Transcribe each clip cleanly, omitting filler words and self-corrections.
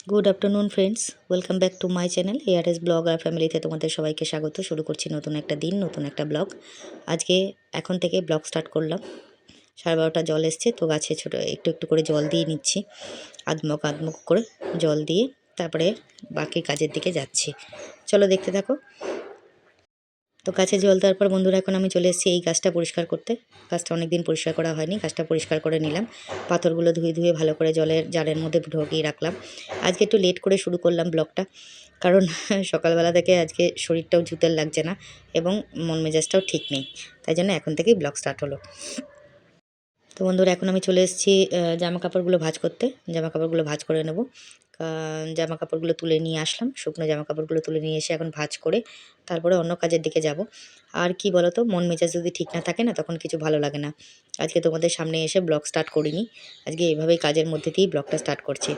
Good afternoon friends, welcome back to my channel ARS blog আর ফ্যামিলিতে তোমাদের সবাইকে স্বাগত। শুরু করছি নতুন একটা দিন, নতুন একটা ব্লগ। আজকে এখন থেকে ব্লগ স্টার্ট করলাম। 12:30 জল এসছে, তো গাছে ছোটো একটু একটু করে জল দিয়ে নিচ্ছি, আধমুখ আধমুখ করে জল দিয়ে তারপরে বাকি কাজের দিকে যাচ্ছি। চলো দেখতে থাকো। তো গাছে জল দেওয়ার পর বন্ধুরা এখন আমি চলে এসেছি এই গাছটা পরিষ্কার করতে। গাছটা অনেক দিন পরিষ্কার করা হয়নি, গাছটা পরিষ্কার করে নিলাম। পাথরগুলো ধুয়ে ধুয়ে ভালো করে জলের জারের মধ্যে ঢুকিয়ে রাখলাম। আজকে একটু লেট করে শুরু করলাম ব্লগটা, কারণ সকালবেলা থেকে আজকে শরীরটাও জুতের লাগছে না এবং মন মেজাজটাও ঠিক নেই, তাই জন্য এখন থেকেই ব্লগ স্টার্ট হলো। তো বন্ধুরা এখন আমি চলে এসেছি জামা কাপড়গুলো ভাঁজ করতে। জামা কাপড়গুলো ভাঁজ করে নেব। জামা কাপড়গুলো তুলে নিয়ে আসলাম, শুকনো জামা কাপড়গুলো তুলে নিয়ে এসে এখন ভাঁজ করে তারপরে অন্য কাজের দিকে যাব। আর কি বলো তো, মন মেজাজ যদি ঠিক না থাকে না, তখন কিছু ভালো লাগে না। আজকে তোমাদের সামনে এসে ব্লগ স্টার্ট করিনি, আজকে এইভাবেই কাজের মধ্যে দিয়েই ব্লগটা স্টার্ট করছি।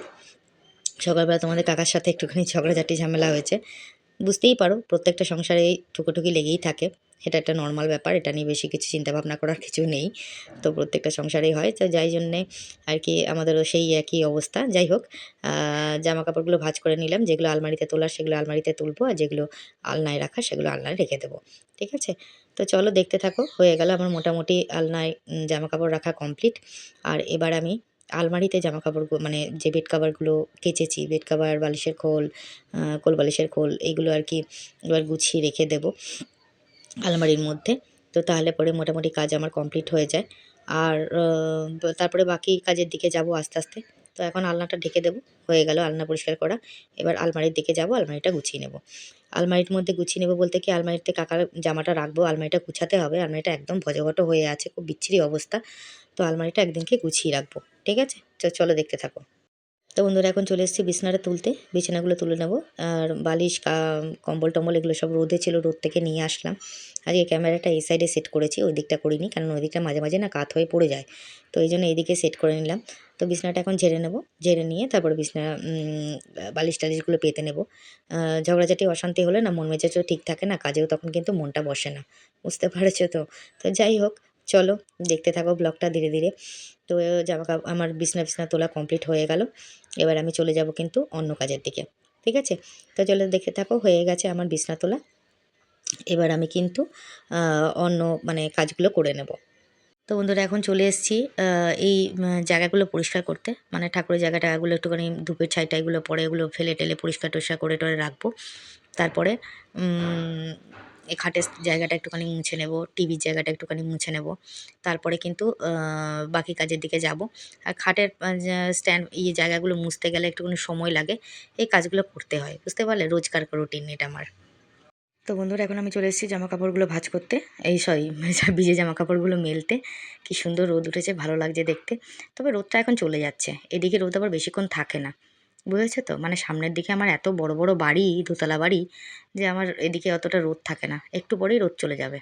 সকালবেলা তোমাদের কাকার সাথে একটুখানি ঝগড়াঝাটি ঝামেলা হয়েছে। বুঝতেই পারো, প্রত্যেকটা সংসারে টুকোটুকি লেগেই থাকে, এটা একটা নর্মাল ব্যাপার, এটা নিয়ে বেশি কিছু চিন্তাভাবনা করার কিছু নেই। তো প্রত্যেকটা সংসারেই হয়, তো যাই জন্যে আর কি আমাদেরও সেই একই অবস্থা। যাই হোক, জামা কাপড়গুলো ভাঁজ করে নিলাম, যেগুলো আলমারিতে তোলার সেগুলো আলমারিতে তুলবো, আর যেগুলো আলনায় রাখা সেগুলো আলনায় রেখে দেবো। ঠিক আছে, তো চলো দেখতে থাকো। হয়ে গেল আমার মোটামুটি আলনায় জামা কাপড় রাখা কমপ্লিট। আর এবার আমি আলমারিতে জামা কাপড়গুলো, মানে যে বেড কাভারগুলো কেচেছি, বেড কাভার, বালিশের খোল, কোল বালিশের খোল, এইগুলো আর কি এবার গুছিয়ে রেখে দেব আলমারির মধ্যে। তো তাহলে পরে মোটামুটি কাজ আমার কমপ্লিট হয়ে যায়। আর তারপরে বাকি কাজের দিকে যাব আস্তে আস্তে। তো এখন আলনাটা ঢেকে দেবো, হয়ে গেল আলনা পরিষ্কার করা। এবার আলমারির দিকে যাব, আলমারিটা গুছিয়ে নেব। আলমারির মধ্যে গুছিয়ে নেব বলতে কি, আলমারিতে কাকার জামাটা রাখবো, আলমারিটা গুছাতে হবে। আলমারিটা একদম ভজঘট হয়ে আছে, খুব বিচ্ছিরি অবস্থা। তো আলমারিটা একদিনকে গুছিয়ে রাখবো। ঠিক আছে, চলো দেখতে থাকো। তো বন্ধুরা এখন চলে এসেছি বিছানাটা তুলতে, বিছানাগুলো তুলে নেবো। আর বালিশ, কম্বল টম্বল এগুলো সব রোদে ছিল, রোদ থেকে নিয়ে আসলাম। আজকে ক্যামেরাটা এই সাইডে সেট করেছি, ওই দিকটা করিনি, কারণ ওই দিকটা মাঝে মাঝে না কাত হয়ে পড়ে যায়। তো এই জন্য এইদিকে সেট করে নিলাম। তো বিছানাটা এখন ঝেড়ে নেবো, ঝেড়ে নিয়ে তারপরে বিছানা বালিশ টালিশগুলো পেতে নেবো। ঝগড়াঝাটি অশান্তি হলে না মন মেজাজও ঠিক থাকে না, কাজেও তখন কিন্তু মনটা বসে না, বুঝতে পারছো তো। তো যাই হোক, চলো দেখতে থাকো ব্লগটা ধীরে ধীরে। তো জামা কাপড় আমার বিছনা বিছনা তোলা কমপ্লিট হয়ে গেল। এবার আমি চলে যাব কিন্তু অন্য কাজের দিকে। ঠিক আছে, তো চলে দেখে থাকো। হয়ে গেছে আমার বিছনা তোলা, এবার আমি কিন্তু অন্য মানে কাজগুলো করে নেব। তো বন্ধুরা এখন চলে এসেছি এই জায়গাগুলো পরিষ্কার করতে, মানে ঠাকুরের জায়গাটাগুলো একটুখানি ধূপের ছাই টাইগুলো পরে এগুলো ফেলে টেলে পরিষ্কার টরিষ্কার করে টরে রাখবো। তারপরে এই খাটের জায়গাটা একটুখানি মুছে নেব, টিভির জায়গাটা একটুখানি মুছে নেব। তারপরে কিন্তু বাকি কাজের দিকে যাব। আর খাটের স্ট্যান্ড জায়গাগুলো মুছতে গেলে একটুখানি সময় লাগে, এই কাজগুলো করতে হয়, বুঝতে পারলে, রোজকার রুটিন এটা আমার। তো বন্ধুরা এখন আমি চলে এসেছি জামা কাপড়গুলো ভাঁজ করতে, এই সরি ভিজে জামা কাপড়গুলো মেলতে। কি সুন্দর রোদ উঠেছে, ভালো লাগছে দেখতে। তবে রোদটা এখন চলে যাচ্ছে, এদিকে রোদ আবার বেশিক্ষণ থাকে না, বুঝেছো তো। মানে সামনের দিকে আমার এত বড় বড় বাড়ি, দোতলা বাড়ি, যে আমার এদিকে অতটা রোদ থাকে না, একটু পরেই রোদ চলে যাবে।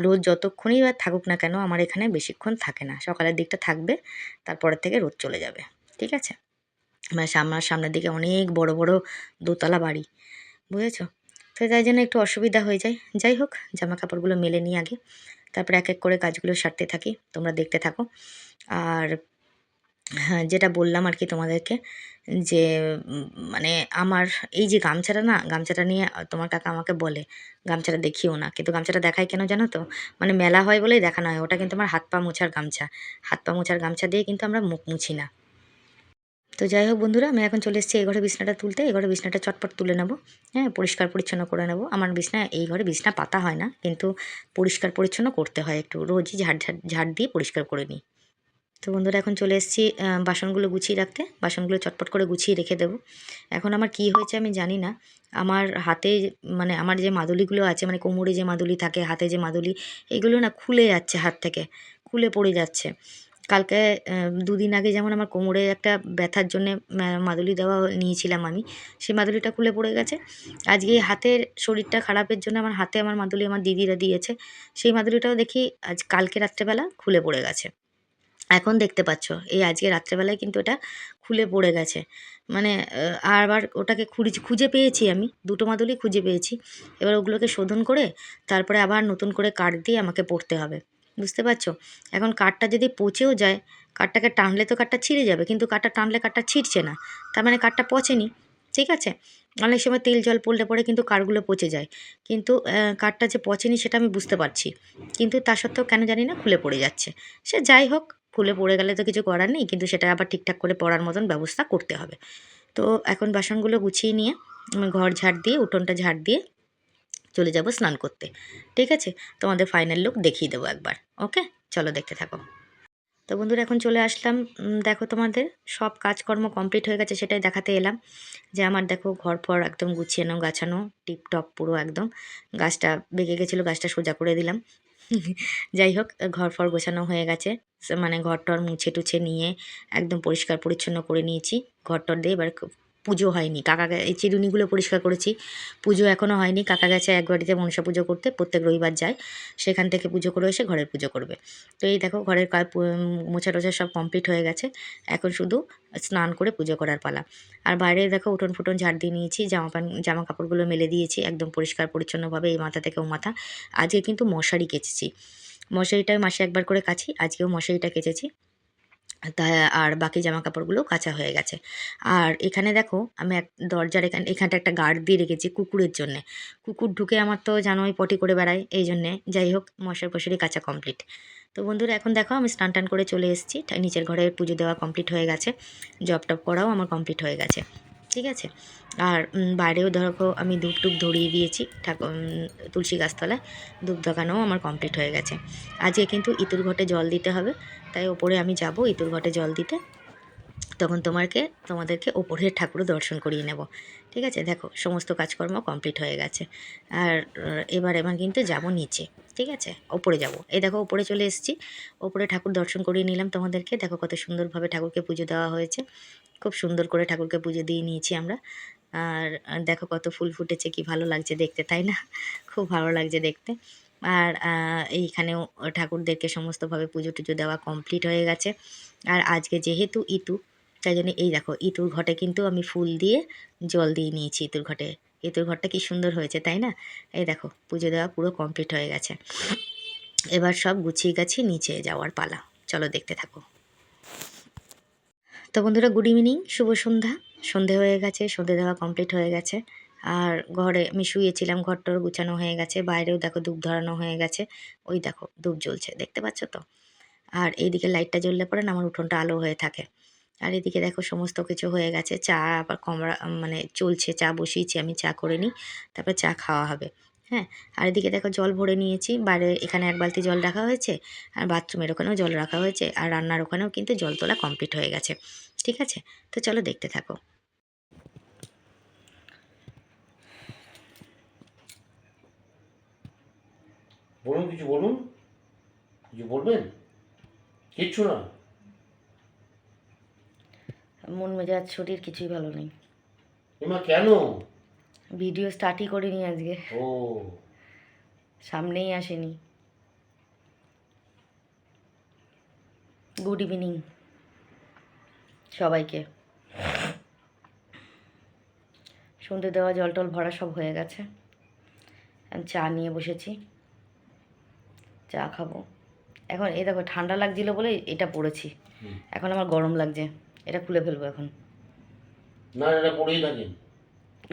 রোদ যতক্ষণই আর থাকুক না কেন, আমার এখানে বেশিক্ষণ থাকে না, সকালের দিকটা থাকবে, তারপরের থেকে রোদ চলে যাবে। ঠিক আছে, মানে আমার সামনের দিকে অনেক বড় বড় দোতলা বাড়ি, বুঝেছো। তো তাই জন্য একটু অসুবিধা হয়ে যায়। যাই হোক, জামা কাপড়গুলো মেলে নিই আগে, তারপরে এক এক করে কাজগুলো সারতে থাকি, তোমরা দেখতে থাকো। আর হ্যাঁ, যেটা বললাম আর কি তোমাদেরকে, যে মানে আমার এই যে গামছাটা না, গামছাটা নিয়ে তোমার কাকা আমাকে বলে গামছাটা দেখিও না, কিন্তু গামছাটা দেখায় কেন জানো তো, মানে মেলা হয় বলেই দেখানো হয়। ওটা কিন্তু আমার হাত পা মোছার গামছা, হাত পা মোছার গামছা দিয়ে কিন্তু আমরা মুখ মুছি না। তো যাই হোক বন্ধুরা, আমি এখন চলে এসেছি এই ঘরে বিছনাটা তুলতে। এই ঘরে বিছনাটা চটপট তুলে নেবো, হ্যাঁ, পরিষ্কার পরিচ্ছন্ন করে নেবো। আমার বিছনা, এই ঘরে বিছনা পাতা হয় না, কিন্তু পরিষ্কার পরিচ্ছন্ন করতে হয়, একটু রোজই ঝাড় ঝাড় ঝাড় দিয়ে পরিষ্কার করে নিই। তো বন্ধুরা এখন চলে এসেছি বাসনগুলো গুছিয়ে রাখতে, বাসনগুলো চটপট করে গুছিয়ে রেখে দেবো। এখন আমার কি হয়েছে আমি জানি না, আমার হাতে, মানে আমার যে মাদুলিগুলো আছে, মানে কোমরে যে মাদুলি থাকে, হাতে যে মাদুলি, এগুলো না খুলে যাচ্ছে, হাত থেকে খুলে পড়ে যাচ্ছে। কালকে 2 দিন আগে যেমন আমার কোমরে একটা ব্যথার জন্যে মাদুলি দেওয়া নিয়েছিলাম আমি, সেই মাদুলিটা খুলে পড়ে গেছে। আজকে এই হাতের শরীরটা খারাপের জন্য আমার হাতে আমার মাদুলি আমার দিদিরা দিয়েছে, সেই মাদুলিটাও দেখি কালকে রাত্রেবেলা খুলে পড়ে গেছে। এখন দেখতে পাচ্ছ, এই আজকে রাত্রেবেলায় কিন্তু এটা খুলে পড়ে গেছে। মানে আবার ওটাকে খুঁজে পেয়েছি, আমি 2টো মাদুলি খুঁজে পেয়েছি। এবার ওগুলোকে শোধন করে তারপরে আবার নতুন করে কাট দিয়ে আমাকে পরতে হবে, বুঝতে পারছো? এখন কাঠটা যদি পচেও যায়, কাঠটাকে টানলে তো কাঠটা ছিঁড়ে যাবে, কিন্তু কাঠটা টানলে কাঠটা ছিঁড়ছে না, তার মানে কাঠটা পচেনি। ঠিক আছে? অনেক সময় তেল জল পড়লে পরে কিন্তু কাঠগুলো পচে যায়, কিন্তু কাঠটা যে পচেনি সেটা আমি বুঝতে পারছি, কিন্তু তা সত্ত্বেও কেন জানি না খুলে পড়ে যাচ্ছে। সে যাই হোক, খুলে পড়ে গেলে তো কিছু করার নেই, কিন্তু সেটা আবার ঠিকঠাক করে পড়ার মতন ব্যবস্থা করতে হবে। তো এখন বাসনগুলো গুছিয়ে নিয়ে আমি ঘর ঝাড় দিয়ে, উঠোনটা ঝাড় দিয়ে চলে যাব স্নান করতে। ঠিক আছে? তোমাদের ফাইনাল লুক দেখিয়ে দেবো একবার। ওকে, চলো দেখতে থাকো। তো বন্ধুরা এখন চলে আসলাম, দেখো তোমাদের সব কাজকর্ম কমপ্লিট হয়ে গেছে, সেটাই দেখাতে এলাম। যে আমার দেখো ঘর ফর একদম গুছিয়ে গাছানো টিপটপ পুরো একদম। গাছটা বেঁকে গেছিলো, গাছটা সোজা করে দিলাম। যাই হোক, ঘর ফর গোছানো হয়ে গেছে, মানে ঘর টর মুছে টুছে নিয়ে একদম পরিষ্কার পরিচ্ছন্ন করে নিয়েছি। ঘর টর দিয়ে এবার পুজো হয়নি, কাকা এই চিরুনিগুলো পরিষ্কার করেছি, পুজো এখনও হয়নি। কাকা গেছে এক বাড়িতে মনসা পুজো করতে, প্রত্যেক রবিবার যায়, সেখান থেকে পুজো করে এসে ঘরের পুজো করবে। তো এই দেখো ঘরের মোছা টোছা সব কমপ্লিট হয়ে গেছে, এখন শুধু স্নান করে পুজো করার পালা। আর বাইরে দেখো উঠোন ফুটন ঝাড় দিয়ে নিয়েছি, জামা কাপড়গুলো মেলে দিয়েছি একদম পরিষ্কার পরিচ্ছন্নভাবে, এই মাথা থেকে ও মাথা। আজকে কিন্তু মশারি কেচেছি, মশারিটা মাসে একবার করে কাচি, আজকেও মশারিটা কেচেছি। তা আর বাকি জামা কাপড়গুলো কাচা হয়ে গেছে। আর এখানে দেখো আমি দরজার এখানটা একটা গার্ড দিয়ে রেখেছি কুকুরের জন্যে। কুকুর ঢুকে আমার তো জানোই পটি করে বেড়ায়, এই জন্যে। যাই হোক, মশারি কাচা কমপ্লিট। তো বন্ধুরা এখন দেখো আমি স্নান টান করে চলে এসেছি, নিচের ঘরে পুজো দেওয়া কমপ্লিট হয়ে গেছে, জব টপ করাও আমার কমপ্লিট হয়ে গেছে। ঠিক আছে? আর বাইরেও দেখো আমি ধূপ টুপ ধরিয়ে দিয়েছি, তুলসী গাছতলায় ধূপ দেখানোও আমার কমপ্লিট হয়ে গেছে। আজকে কিন্তু ইতুর ঘটে জল দিতে হবে, তাই ওপরে আমি যাব ইতুর ঘটে জল দিতে, তখন তোমাদেরকে ওপরের ঠাকুরও দর্শন করিয়ে নেব। ঠিক আছে? দেখো সমস্ত কাজকর্ম কমপ্লিট হয়ে গেছে। আর এবার কিন্তু যাব নিচে। ঠিক আছে? ওপরে যাব। এই দেখো ওপরে চলে এসেছি, ওপরে ঠাকুর দর্শন করিয়ে নিলাম তোমাদেরকে। দেখো কত সুন্দরভাবে ঠাকুরকে পুজো দেওয়া হয়েছে, খুব সুন্দর করে ঠাকুরকে পুজো দিয়ে নিয়েছি আমরা। আর দেখো কত ফুল ফুটেছে, কি ভালো লাগছে দেখতে, তাই না? খুব ভালো লাগছে দেখতে। আর এইখানেও ঠাকুরদেরকে সমস্তভাবে পুজো টুজো দেওয়া কমপ্লিট হয়ে গেছে। আর আজকে যেহেতু ইতু, তাই জন্য এই দেখো ইতুর ঘটে কিন্তু আমি ফুল দিয়ে জল দিয়ে নিয়েছি ইতুর ঘটে। ইতুর ঘরটা কি সুন্দর হয়েছে, তাই না? এই দেখো পুজো দেওয়া পুরো কমপ্লিট হয়ে গেছে, এবার সব গুছিয়ে গাছিয়ে নিচে যাওয়ার পালা। চলো দেখতে থাকো। তো বন্ধুরা গুড ইভিনিং, শুভ সন্ধ্যা। সন্ধে হয়ে গেছে, সন্ধে দেওয়া কমপ্লিট হয়ে গেছে। আর ঘরে আমি শুয়েছিলাম, ঘরটর গুছানো হয়ে গেছে, বাইরেও দেখো ধূপ ধরানো হয়ে গেছে, ওই দেখো ধূপ জ্বলছে, দেখতে পাচ্ছ তো? আর এইদিকে লাইটটা জ্বললে পরে না আমার উঠোনটা আলো হয়ে থাকে। আর এদিকে দেখো সমস্ত কিছু হয়ে গেছে, চা আবার মানে চলছে, চা বসিয়েছি আমি, চা করে নিই, তারপরে চা খাওয়া হবে। হ্যাঁ, আর এদিকে দেখো জল ভরে নিয়েছি, বাইরে এখানে এক বালতি জল রাখা হয়েছে, আর বাথরুমের ওখানেও জল রাখা হয়েছে, আর রান্নার ওখানেও কিন্তু জল তোলা কমপ্লিট হয়ে গেছে। ঠিক আছে? তো চলো দেখতে থাকো। বলুন, কিছু বলুন, কিছু বলবেন? কিচ্ছু না? মন মেজাজ শরীর কিছুই ভালো নেই, এমা কেন? ভিডিও স্টার্টই করিনি আজকে, ও, সামনেই আসেনি। গুড ইভিনিং সবাইকে। সন্ধে দেওয়া জল টল ভরা সব হয়ে গেছে, আমি চা নিয়ে বসেছি, চা খাবো। এখন এই দেখো ঠান্ডা লাগছিল বলে এটা পরেছি, এখন আমার গরম লাগছে, এটা খুলে ফেলবো এখন। না এটা পড়েই থাকেন।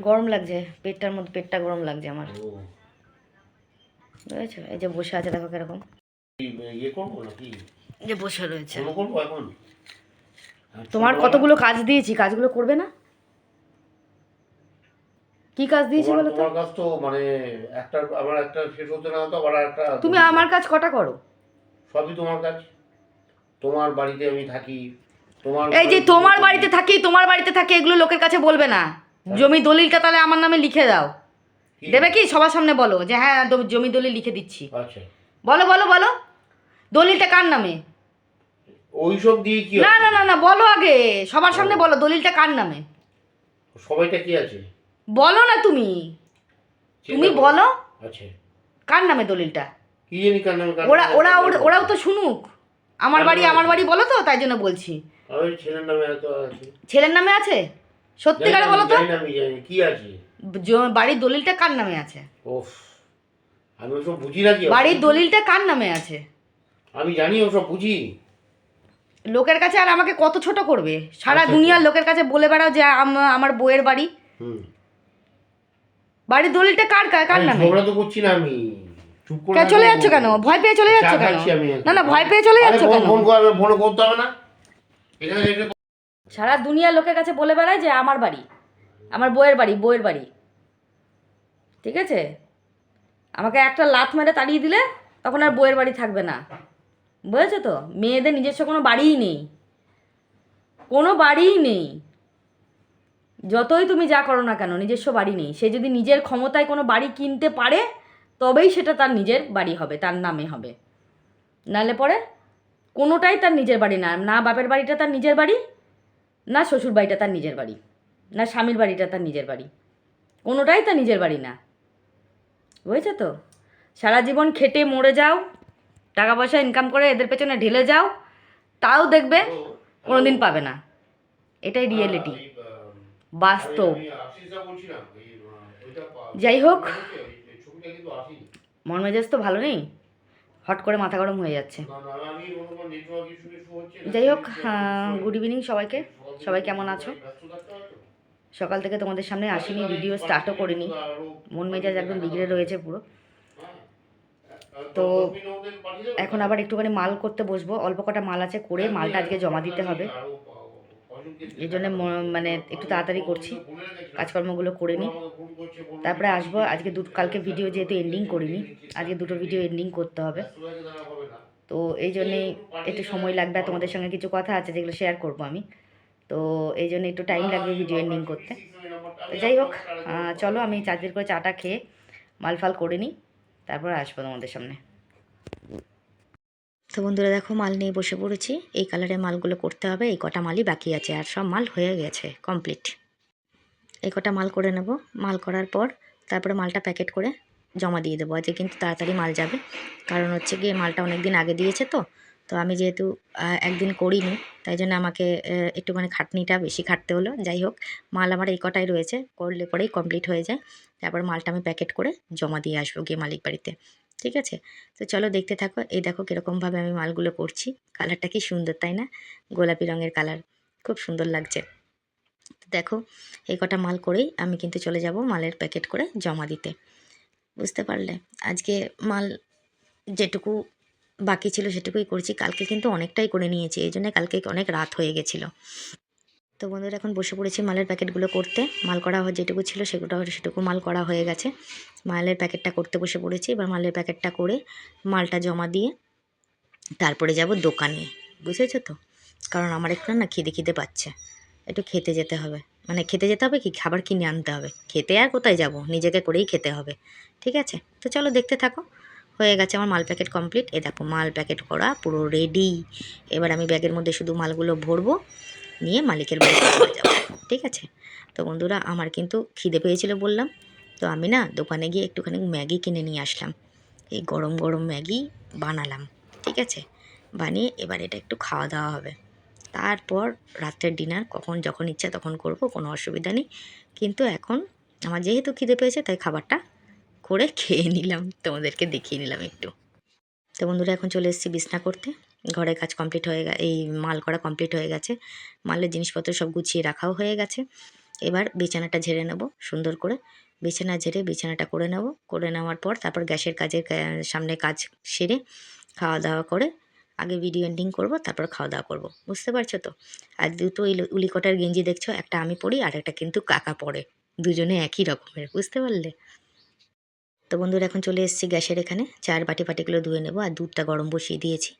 গরম লাগছে পেটটার মধ্যে, পেটটা গরম লাগছে আমার, ও, বুঝেছো? এই যে বসে আছে দেখো কিরকম, ইয়ে করবো নাকি? যে বসে রয়েছে। ফলো করবো এখন? তোমার কতগুলো কাজ দিয়েছি, কাজগুলো করবে না? কি কাজ দিয়েছি বলো তো? তোমার কাজ তো মানে একটা, আমার একটা শেষ হতে না হতো আবার একটা। তুমি আমার কাজ কটা করো? সবই তোমার কাজ। তোমার বাড়িতে আমি থাকি, তোমার এই যে তোমার বাড়িতে থাকি, তোমার বাড়িতে থাকি, এগুলো লোকের কাছে বলবে না। জমি দলিলটা তাহলে আমার নামে লিখে দাও। দেবে কি? সবার সামনে বলো যে হ্যাঁ জমি দলিল লিখে দিচ্ছি। আচ্ছা, বলো বলো বলো, দলিলটা কার নামে? ওইসব দিয়ে কি না হবে? না না না, বলো আগে সবার সামনে বলো দলিলটা কার নামে। সবাইটা কি আছে? বলো না তুমি, তুমি বলো আচ্ছা, কার নামে দলিলটা। কি জানি কার নামে। ওরাও তো শুনুক। আমার বাড়ি বলো তো, তাই জন্য বলছি। ওই ছেলের নামে এত আছে। ছেলের নামে আছে? সত্যিকারে বলো তো, আমি জানি কি আছে। বাড়ির দলিলটা কার নামে আছে? ওফ, আমি ওসব বুঝি না। কি বাড়ির দলিলটা কার নামে আছে? আমি জানি ওসব বুঝি। লোকের কাছে আর আমাকে কত ছোট করবে? সারা আচ্ছা, দুনিয়ার আচ্ছা। লোকের কাছে বলে বেড়াও যে আমার বউয়ের বাড়ি। হুম। বাড়ির দলিলটা কার আরে নামে? ঝগড়া তো করছি না আমি। চুপ করে কেন থাকো। চলে যাচ্ছ কেন? ভয় পেয়ে চলে চা যাচ্ছ কেন? খাচ্ছি আমি না এখন। না, ভয় পেয়ে চলে আরে যাচ্ছ ফোন কেন? ফোন করে ফোন করতে হবে না। এখানে এসে সারা দুনিয়ার লোকের কাছে বলে বেড়ায় যে আমার বাড়ি, আমার বউয়ের বাড়ি। ঠিক আছে? আমাকে একটা লাথ মেরে তাড়িয়ে দিলে তখন আর বউয়ের বাড়ি থাকবে না। বুঝেছো তো? মেয়েদের নিজস্ব কোনো বাড়িই নেই, কোনো বাড়িই নেই। যতই তুমি যা করো না কেন, নিজস্ব বাড়ি নেই। সে যদি নিজের ক্ষমতায় কোনো বাড়ি কিনতে পারে তবেই সেটা তার নিজের বাড়ি হবে, তার নামে হবে। নাহলে পরে কোনোটাই তার নিজের বাড়ি না। না বাপের বাড়িটা তার নিজের বাড়ি, না শ্বশুর বাড়িটা তার নিজের বাড়ি, না স্বামীর বাড়িটা তার নিজের বাড়ি। কোনোটাই তার নিজের বাড়ি না। বুঝেছো তো? সারা জীবন খেটে মরে যাও, টাকা পয়সা ইনকাম করে এদের পেছনে ঢেলে যাও, তাও দেখবে কোনো দিন পাবে না। এটাই রিয়েলিটি, বাস্তব। যাই হোক, মন মেজাজ তো ভালো নেই, হট করে মাথা গরম হয়ে যাচ্ছে। যাই হোক, গুড ইভিনিং সবাইকে। সবাই কেমন আছো? সকাল থেকে তোমাদের সামনে আসিনি, ভিডিও স্টার্টও করিনি, মন মেজাজ একদম বিগড়ে রয়েছে পুরো। তো এখন আবার একটুখানি মাল করতে বসবো, অল্প কটা মাল আছে, করে মালটা আজকে জমা দিতে হবে। এই জন্য মানে একটু তাড়াতাড়ি করছি, কাজকর্মগুলো করে নিই, তারপরে আসবো। আজকে কালকে ভিডিও যেহেতু এন্ডিং করিনি, আজকে দুটো ভিডিও এন্ডিং করতে হবে। তো এই জন্যেই একটু সময় লাগবে, তোমাদের সঙ্গে কিছু কথা আছে যেগুলো শেয়ার করব আমি। তো এই জন্য একটু টাইম লাগবে ভিডিও এন্ডিং করতে। তো যাই হোক, চলো আমি চার্জের করে চাটা খেয়ে মালফাল করে নিই, তারপর আসবো তোমাদের সামনে। তো বন্ধুরা দেখো, মাল নিয়ে বসে পড়েছি। এই কালারের মালগুলো করতে হবে, এই কটা মালই বাকি আছে, আর সব মাল হয়ে গেছে কমপ্লিট। এই কটা মাল করে নেব, মাল করার পর তারপরে মালটা প্যাকেট করে জমা দিয়ে দেবো। আজকে কিন্তু তাড়াতাড়ি মাল যাবে, কারণ হচ্ছে গিয়ে মালটা অনেক দিন আগে দিয়েছে। তো আমি যেহেতু একদিন করিনি, তাই জন্য আমাকে একটুখানি খাটনিটা বেশি খাটতে হলো। যাই হোক, মাল আমার এই কটাই রয়েছে, করলে পরেই কমপ্লিট হয়ে যায়। তারপর মালটা আমি প্যাকেট করে জমা দিয়ে আসবো গিয়ে মালিক বাড়িতে। ঠিক আছে? তো চলো দেখতে থাকো। এই দেখো কীরকমভাবে আমি মালগুলো করছি। কালারটা কি সুন্দর, তাই না? গোলাপি রঙের কালার, খুব সুন্দর লাগছে। দেখো, এই কটা মাল করেই আমি কিন্তু চলে যাব মালের প্যাকেট করে জমা দিতে। বুঝতে পারলে? আজকে মাল যেটুকু বাকি ছিল সেটুকুই করছি, কালকে কিন্তু অনেকটাই করে নিয়েছি, এই জন্য কালকে অনেক রাত হয়ে গেছিলো। তো বন্ধুরা এখন বসে পড়েছি মালের প্যাকেটগুলো করতে। মাল করা যেটুকু ছিল সেটুকু মাল করা হয়ে গেছে। মালের প্যাকেটটা করতে বসে পড়েছি। এবার মালের প্যাকেটটা করে মালটা জমা দিয়ে তারপরে যাব দোকানে। বুঝেছো তো? কারণ আমার একটু না খিদে পাচ্ছে, একটু খেতে যেতে হবে। মানে খেতে যেতে হবে কি, খাবার কিনে আনতে হবে। খেতে আর কোথায় যাব, নিজেকে করেই খেতে হবে। ঠিক আছে? তো চলো দেখতে থাকো। হয়ে গেছে আমার মাল প্যাকেট কমপ্লিট। এ দেখো মাল প্যাকেট করা পুরো রেডি। এবার আমি ব্যাগের মধ্যে শুধু মালগুলো ভরবো, নিয়ে মালিকের বাড়িতে চলে যাবো। ঠিক আছে? তো বন্ধুরা আমার কিন্তু খিদে পেয়েছিল বললাম, তো আমি না দোকানে গিয়ে একটুখানি ম্যাগি কিনে নিয়ে আসলাম। এই গরম গরম ম্যাগি বানালাম। ঠিক আছে? বানিয়ে এবার এটা একটু খাওয়া দাওয়া হবে। তারপর রাত্রের ডিনার যখন ইচ্ছা তখন করব, কোনো অসুবিধা নেই। কিন্তু এখন আমার যেহেতু খিদে পেয়েছে, তাই খাবারটা করে খেয়ে নিলাম, তোমাদেরকে দেখিয়ে নিলাম একটু। তো বন্ধুরা এখন চলে এসেছি বিছনা করতে। ঘরের কাজ কমপ্লিট হয়ে এই মাল করা কমপ্লিট হয়ে গেছে। মালের জিনিসপত্র সব গুছিয়ে রাখাও হয়ে গেছে। এবার বিছানাটা ঝেড়ে নেব সুন্দর করে। বিছানা ঝেড়ে বিছানাটা করে নেব। করে নেওয়ার পর তারপর গ্যাসের সামনে কাজ সেরে খাওয়া দাওয়া করে আগে ভিডিও এন্ডিং করব, তারপর খাওয়া দাওয়া করব। বুঝতে পারছো তো? আর দুটো উলিকটার গেঞ্জি দেখছো, একটা আমি পরি আর একটা কিন্তু কাকা পরে। দুজনে একই রকমের, বুঝতে পারলে? তো বন্ধুরা এখন চলে এসেছি গ্যাসের এখানে। চায়ের বাটিগুলো ধুয়ে নেব, আর দুধটা গরম বসিয়ে দিয়েছি।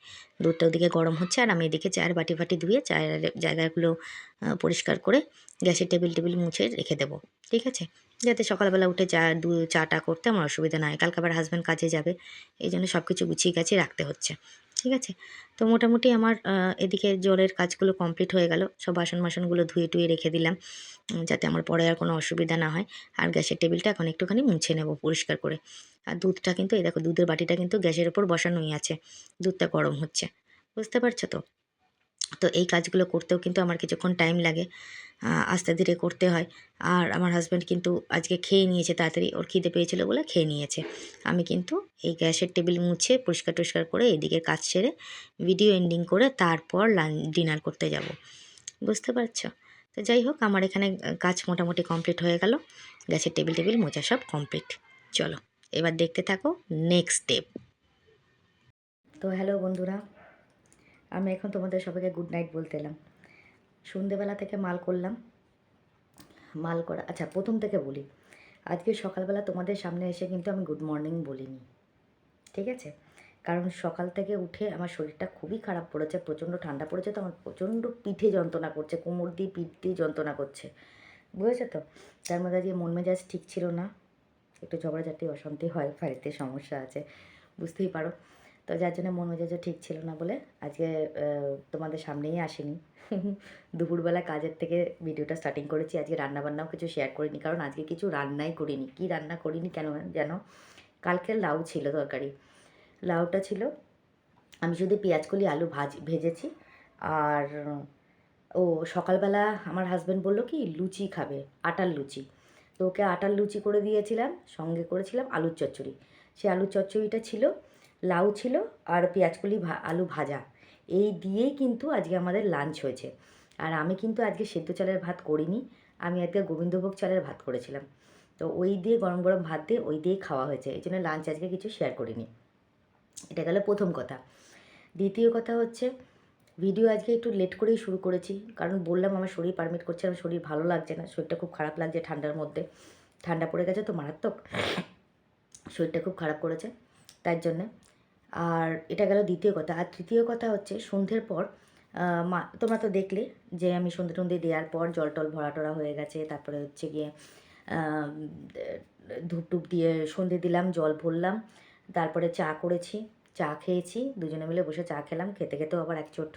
দুধটা ওদিকে গরম হচ্ছে, আর আমি এদিকে চায়ের বাটি ধুয়ে চায়ের জায়গাগুলো পরিষ্কার করে গ্যাসের টেবিল মুছে রেখে দেবো। ঠিক আছে? যাতে সকালবেলা উঠে চাটা করতে আমার অসুবিধা না হয়। কালকে আবার হাজব্যান্ড কাজে যাবে, এই জন্য সব কিছু গুছিয়ে গাছিয়ে রাখতে হচ্ছে। ঠিক আছে? তো মোটামুটি আমার এদিকে জলের কাজগুলো কমপ্লিট হয়ে গেল। সব বাসনগুলো ধুয়ে টুয়ে রেখে দিলাম, যাতে আমার পরে আর কোনো অসুবিধা না হয়। আর গ্যাসের টেবিলটা এখন একটুখানি মুছে নেব পরিষ্কার করে। আর দুধটা কিন্তু এই দেখো, দুধের বাটিটা কিন্তু গ্যাসের ওপর বসানোই আছে, দুধটা গরম হচ্ছে। বুঝতে পারছো তো? তো এই কাজগুলো করতেও কিন্তু আমার কিছুক্ষণ টাইম লাগে। আস্তে ধীরে করতে হয়। আর আমার হাজব্যান্ড কিন্তু আজকে খেয়ে নিয়েছে তাড়াতাড়ি, ওর খিদে পেয়েছিল বলে খেয়ে নিয়েছে। আমি কিন্তু এই গ্যাসের টেবিল মুছে পরিষ্কার টরিষ্কার করে এদিকে কাজ সেরে ভিডিও এন্ডিং করে তারপর ডিনার করতে যাব, বুঝতে পারছো? তো যাই হোক, আমার এখানে কাজ মোটামুটি কমপ্লিট হয়ে গেল, গ্যাসের টেবিল মোছা সব কমপ্লিট। চলো এবার দেখতে থাকো নেক্সট স্টেপ। তো হ্যালো বন্ধুরা, আমি এখন তোমাদের সবাইকে গুড নাইট বলতে এলাম। সন্ধেবেলা থেকে মাল করলাম, মাল করা, আচ্ছা প্রথম থেকে বলি। আজকে সকালবেলা তোমাদের সামনে এসে কিন্তু আমি গুড মর্নিং বলিনি, ঠিক আছে? কারণ সকাল থেকে উঠে আমার শরীরটা খুবই খারাপ পড়েছে, প্রচণ্ড ঠান্ডা পড়েছে, তো আমার প্রচণ্ড পিঠে যন্ত্রণা করছে, কোমর দিয়ে পিঠ দিয়ে যন্ত্রণা করছে, বুঝেছো তো? তার মধ্যে আজকে মন মেজাজ ঠিক ছিল না, একটু ঝগড়াঝাটি অশান্তি হয়, বাড়িতে সমস্যা আছে, বুঝতেই পারো। তো যার জন্য মন মেজাজও ঠিক ছিল না বলে আজকে তোমাদের সামনেই আসেনি। দুপুরবেলা কাজের থেকে ভিডিওটা স্টার্টিং করেছি। আজকে রান্নাবান্নাও কিছু শেয়ার করিনি, কারণ আজকে কিছু রান্নাই করিনি। কি রান্না করিনি কেন যেন, কালকের লাউ ছিল তরকারি, লাউটা ছিল, আমি শুধু পেঁয়াজকলি আলু ভেজেছি। আর ও সকালবেলা আমার হাজব্যান্ড বললো কি লুচি খাবে, আটার লুচি, তো ওকে আটার লুচি করে দিয়েছিলাম, সঙ্গে করেছিলাম আলুর চচ্চড়ি। সেই আলুর চচ্চড়িটা ছিল, লাউ ছিল, আর পেঁয়াজকলি আলু ভাজা, এই দিয়েই কিন্তু আজকে আমাদের লাঞ্চ হয়েছে। আর আমি কিন্তু আজকে সেদ্ধ চালের ভাত করিনি, আমি আজকে গোবিন্দভোগ চালের ভাত করেছিলাম। তো ওই দিয়ে গরম গরম ভাত দিয়ে ওই দিয়েই খাওয়া হয়েছে, এই জন্য লাঞ্চ আজকে কিছু শেয়ার করিনি। এটা গেল প্রথম কথা। দ্বিতীয় কথা হচ্ছে, ভিডিও আজকে একটু লেট করেই শুরু করেছি, কারণ বললাম আমার শরীর পারমিট করছে, আমার শরীর ভালো লাগছে না, শরীরটা খুব খারাপ লাগছে ঠান্ডার মধ্যে, ঠান্ডা পড়ে গেছে তো মারাত্মক, শরীরটা খুব খারাপ করেছে তার জন্যে। আর এটা গেল দ্বিতীয় কথা। আর তৃতীয় কথা হচ্ছে, সন্ধ্যের পর তোমরা তো দেখলে যে আমি সন্ধ্যে টন্ধে দেওয়ার পর জল টল ভরা টরা হয়ে গেছে, তারপরে হচ্ছে গিয়ে ধূপ টুপ দিয়ে সন্ধ্যে দিলাম, জল ভরলাম, তারপরে চা করেছি, চা খেয়েছি, দুজনে মিলে বসে চা খেলাম, খেতে খেতেও আবার এক চোট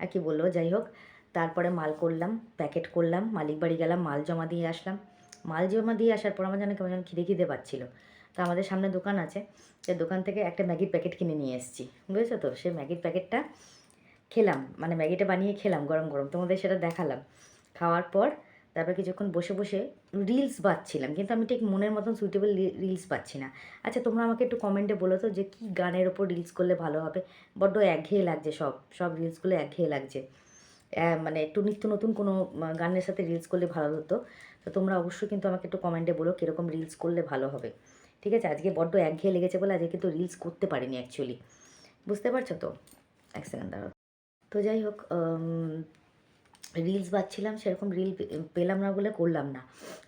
আর কি বলবো, যাই হোক। তারপরে মাল করলাম, প্যাকেট করলাম, মালিক বাড়ি গেলাম, মাল জমা দিয়ে আসলাম। মাল জমা দিয়ে আসার পর আমার যেন কেমন যেন খিদে পাচ্ছিলো। তো আমাদের সামনে দোকান আছে, সে দোকান থেকে একটা ম্যাগির প্যাকেট কিনে নিয়ে এসেছি, বুঝেছো তো? সেই ম্যাগির প্যাকেটটা খেলাম, মানে ম্যাগিটা বানিয়ে খেলাম গরম গরম, তোমাদের সেটা দেখালাম। খাওয়ার পর তারপর কিছুক্ষণ বসে বসে রিলস বাজছিলাম, কিন্তু আমি ঠিক মনের মতন সুইটেবল রিলস পাচ্ছি না। আচ্ছা তোমরা আমাকে একটু কমেন্টে বলো তো যে কী গানের ওপর রিলস করলে ভালো হবে। বড্ড একঘেয়ে লাগছে, সব রিলসগুলো একঘেয়ে লাগছে। মানে একটু নিত্য নতুন কোনো গানের সাথে রিলস করলে ভালো হতো। তো তোমরা অবশ্যই কিন্তু আমাকে একটু কমেন্টে বলো কীরকম রিলস করলে ভালো হবে, ঠিক আছে? আজকে বড্ড একঘেয়ে লেগেছে বলে আজকে কিন্তু রিলস করতে পারিনি অ্যাকচুয়ালি, বুঝতে পারছো তো? এক সেকেন্ড দাঁড়াও। তো যাই হোক, রিলস বাছছিলাম, সেরকম রিল পেলাম না বলে করলাম না।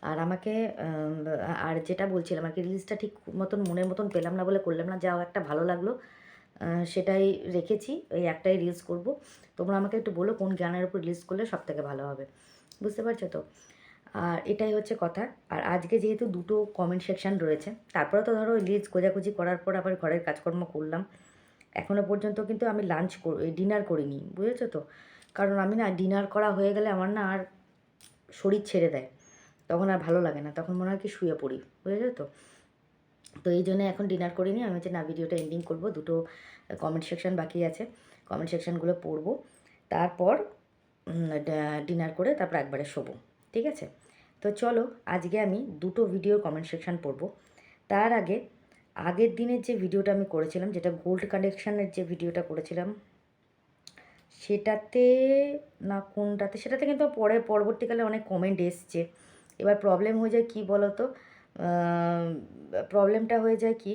আর আমাকে আর যেটা বলছিলাম আর কি, রিলসটা ঠিক মতন মনের মতন পেলাম না বলে করলাম না, যাও একটা ভালো লাগলো সেটাই রেখেছি, এই একটাই রিলস করব। তোমরা আমাকে একটু বলো কোন গানের উপর রিলস করলে সবথেকে ভালো হবে, বুঝতে পারছো তো? আর এটাই হচ্ছে কথা। আর আজকে যেহেতু দুটো কমেন্ট সেকশান রয়েছে, তারপরে তো ধরো রিলস খোঁজাখুঁজি করার পর আবার ঘরের কাজকর্ম করলাম। এখনও পর্যন্ত কিন্তু আমি ডিনার করিনি, বুঝেছো তো? কারণ আমি না ডিনার করা হয়ে গেলে আমার না আর শরীর ছেড়ে দেয়, তখন আর ভালো লাগে না, তখন মনে হয় কি শুয়ে পড়ি, বুঝেছো তো? তো এই জন্য এখন ডিনার করিনি, আমি হচ্ছে না ভিডিওটা এন্ডিং করব, দুটো কমেন্ট সেকশন বাকি আছে, কমেন্ট সেকশনগুলো পড়বো, তারপর ডিনার করে তারপর একবারে শোবো, ঠিক আছে? তো চলো আজকে আমি দুটো ভিডিওর কমেন্ট সেকশন পড়বো। তার আগে আগের দিনের যে ভিডিওটা আমি করেছিলাম, যেটা গোল্ড কালেকশানের যে ভিডিওটা করেছিলাম, সেটাতে না কোনটাতে, সেটাতে কিন্তু পরবর্তীকালে অনেক কমেন্ট এসছে। এবার প্রবলেম হয়ে যায় কি বলো তো, প্রবলেমটা হয়ে যায় কি,